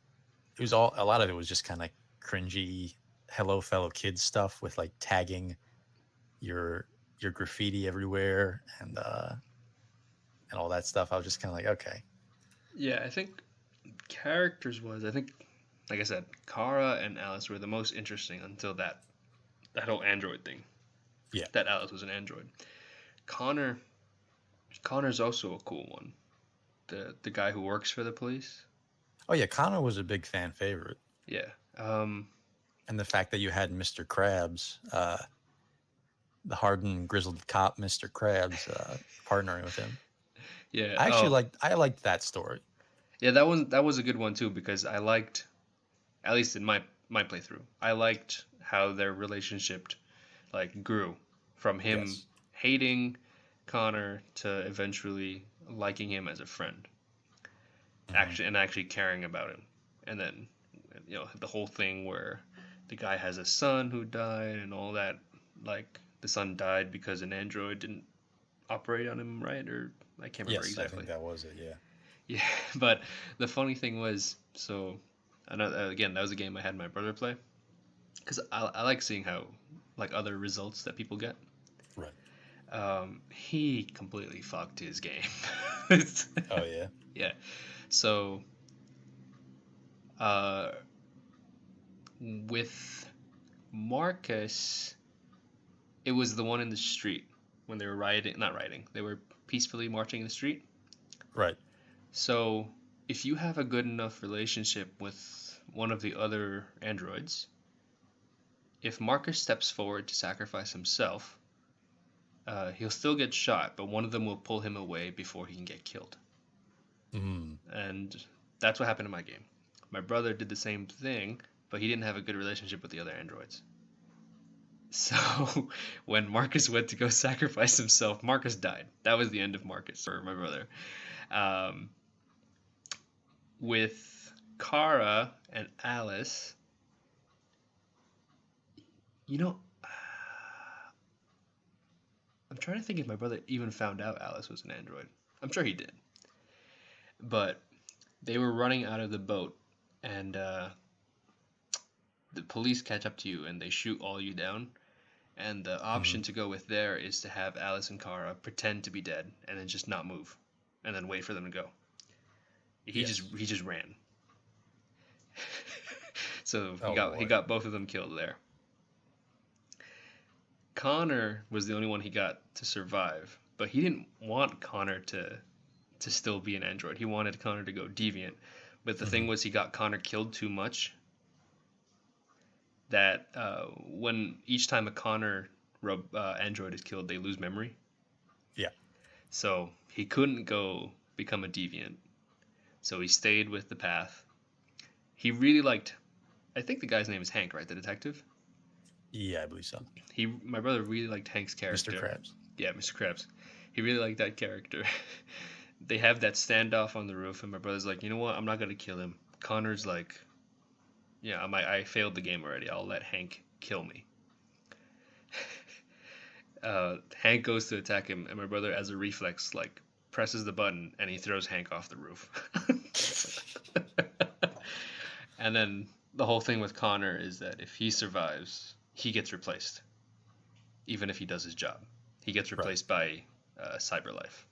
Speaker 1: It was all, a lot of it was just kind of cringy, hello fellow kids stuff with like tagging your graffiti everywhere and all that stuff. I was just kind of like, okay.
Speaker 2: Yeah. I think characters was, I think, like I said, Kara and Alice were the most interesting until that whole android thing.
Speaker 1: Yeah.
Speaker 2: That Alice was an android. Connor's also a cool one. The guy who works for the police.
Speaker 1: Oh yeah, Connor was a big fan favorite.
Speaker 2: Yeah.
Speaker 1: And the fact that you had Mr. Krabs, the hardened grizzled cop Mr. Krabs, partnering with him.
Speaker 2: Yeah.
Speaker 1: I actually liked that story.
Speaker 2: Yeah, that was a good one too, because I liked, at least in my playthrough, I liked how their relationship like grew from him
Speaker 1: Yes.
Speaker 2: hating Connor to eventually liking him as a friend. Actually caring about him. And then the whole thing where the guy has a son who died and all that, like the son died because an android didn't operate on him right, or I can't remember
Speaker 1: Yes,
Speaker 2: exactly.
Speaker 1: I think that was it. Yeah.
Speaker 2: Yeah, but the funny thing was, so again, that was a game I had my brother play, because I like seeing how like other results that people get.
Speaker 1: Right.
Speaker 2: He completely fucked his game.
Speaker 1: Oh yeah.
Speaker 2: Yeah. So with Marcus, it was the one in the street when they were not rioting, they were peacefully marching in the street.
Speaker 1: Right.
Speaker 2: So if you have a good enough relationship with one of the other androids, if Marcus steps forward to sacrifice himself, he'll still get shot, but one of them will pull him away before he can get killed.
Speaker 1: Mm.
Speaker 2: And that's what happened in my game. My brother did the same thing, but he didn't have a good relationship with the other androids. So when Marcus went to go sacrifice himself, Marcus died. That was the end of Marcus for my brother. With Kara and Alice, I'm trying to think if my brother even found out Alice was an android. I'm sure he did. But they were running out of the boat, and the police catch up to you, and they shoot all you down. And the option to go with there is to have Alice and Kara pretend to be dead, and then just not move, and then wait for them to go. He just ran. So he got both of them killed there. Connor was the only one he got to survive, but he didn't want Connor to still be an android. He wanted Connor to go deviant. But the thing was, he got Connor killed too much that when each time a Connor android is killed, they lose memory.
Speaker 1: Yeah.
Speaker 2: So he couldn't go become a deviant. So he stayed with the path. He really liked, I think the guy's name is Hank, right? The detective?
Speaker 1: Yeah, I believe so.
Speaker 2: My brother really liked Hank's character.
Speaker 1: Mr. Krabs.
Speaker 2: Yeah, Mr. Krabs. He really liked that character. They have that standoff on the roof, and my brother's like, you know what? I'm not gonna kill him. Connor's like, yeah, I failed the game already. I'll let Hank kill me. Hank goes to attack him, and my brother, as a reflex, like presses the button, and he throws Hank off the roof. And then the whole thing with Connor is that if he survives, he gets replaced, even if he does his job. He gets replaced by Cyberlife.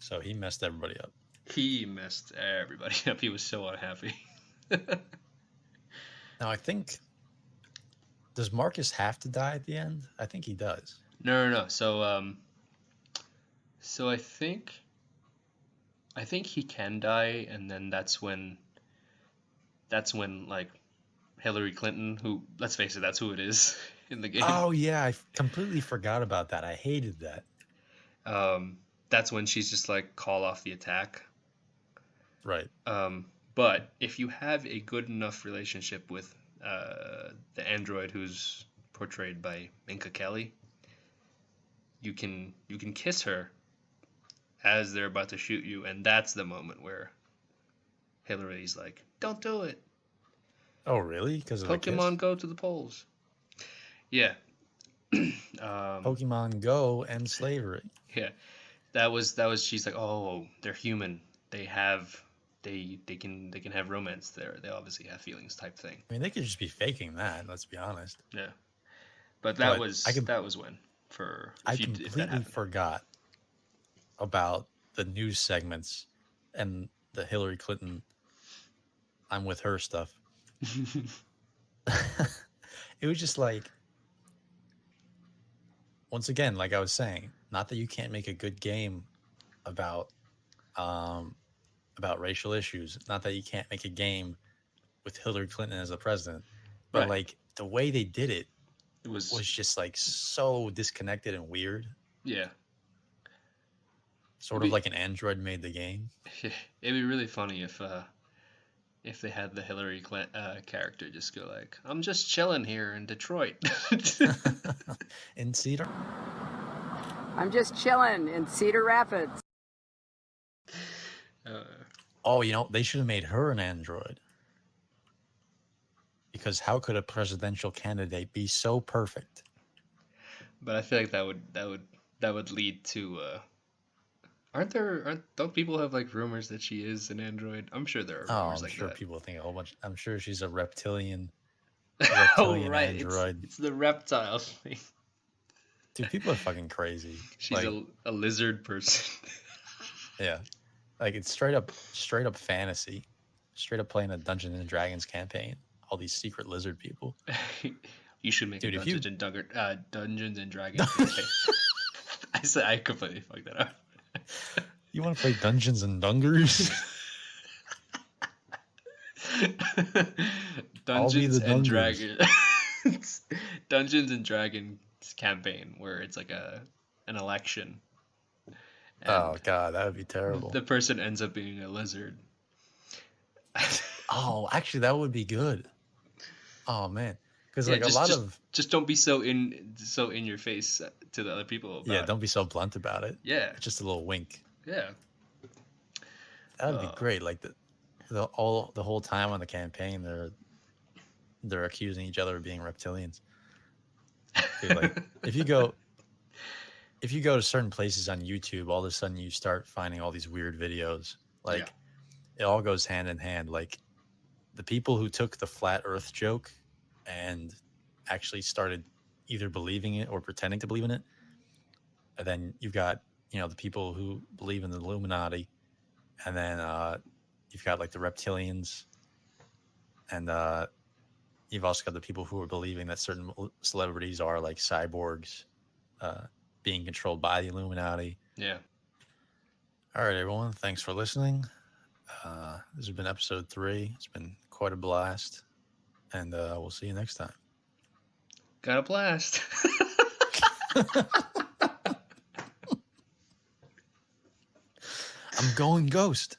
Speaker 1: So he messed everybody up.
Speaker 2: He messed everybody up. He was so unhappy.
Speaker 1: Now, I think... Does Marcus have to die at the end? I think he does.
Speaker 2: No. So I think he can die, and then that's when like Hillary Clinton, who, let's face it, that's who it is in the game.
Speaker 1: Oh yeah, I completely forgot about that. I hated that.
Speaker 2: That's when she's just like, call off the attack.
Speaker 1: Right.
Speaker 2: But if you have a good enough relationship with the android who's portrayed by Minka Kelly, you can kiss her as they're about to shoot you, and that's the moment where Hillary's like, "Don't do it."
Speaker 1: Oh, really? Because of
Speaker 2: Pokemon Go to the polls. Yeah.
Speaker 1: Pokemon Go and slavery.
Speaker 2: Yeah, that was. She's like, "Oh, they're human. They can have romance there. They obviously have feelings," type thing.
Speaker 1: I mean, they could just be faking that. Let's be honest.
Speaker 2: Yeah, but that was when
Speaker 1: I completely forgot about the news segments and the Hillary Clinton "I'm with her" stuff. It was just like, once again, like I was saying, not that you can't make a good game about racial issues, not that you can't make a game with Hillary Clinton as the president, but like the way they did it was just like so disconnected and weird.
Speaker 2: Yeah.
Speaker 1: Sort of like an android made the game.
Speaker 2: It'd be really funny if they had the Hillary character just go like, "I'm just chilling here in Detroit."
Speaker 1: In Cedar?
Speaker 3: I'm just chilling in Cedar Rapids.
Speaker 1: Oh, they should have made her an android. Because how could a presidential candidate be so perfect?
Speaker 2: But I feel like that would lead to don't people have like rumors that she is an android? I'm sure there are rumors like that. I'm sure
Speaker 1: people think a whole bunch. I'm sure she's a reptilian
Speaker 2: oh, right.
Speaker 1: android.
Speaker 2: It's the reptile thing.
Speaker 1: Dude, people are fucking crazy.
Speaker 2: She's like, a lizard person.
Speaker 1: Yeah. Like, it's straight up fantasy. Straight up playing a Dungeons and Dragons campaign. All these secret lizard people.
Speaker 2: You should make a Dungeons and Dragons campaign. I completely fucked that up.
Speaker 1: You want to play Dungeons and Dungers?
Speaker 2: Dungeons and Dragons. Dungeons and Dragons campaign where it's like an election.
Speaker 1: Oh god, that would be terrible.
Speaker 2: The person ends up being a lizard.
Speaker 1: Oh, actually, that would be good. Oh man, because
Speaker 2: just don't be so in your face to the other people.
Speaker 1: Don't be so blunt about it.
Speaker 2: Yeah,
Speaker 1: just a little wink.
Speaker 2: Yeah,
Speaker 1: that would be great. Like the whole time on the campaign, they're accusing each other of being reptilians. Dude, like if you go to certain places on YouTube, all of a sudden you start finding all these weird videos. Like it all goes hand in hand. Like the people who took the flat Earth joke and actually started either believing it or pretending to believe in it. And then you've got, the people who believe in the Illuminati. And then you've got like the reptilians. And you've also got the people who are believing that certain celebrities are like cyborgs being controlled by the Illuminati.
Speaker 2: Yeah.
Speaker 1: All right, everyone. Thanks for listening. This has been episode 3. It's been quite a blast. And we'll see you next time.
Speaker 2: Got a blast.
Speaker 1: I'm going ghost.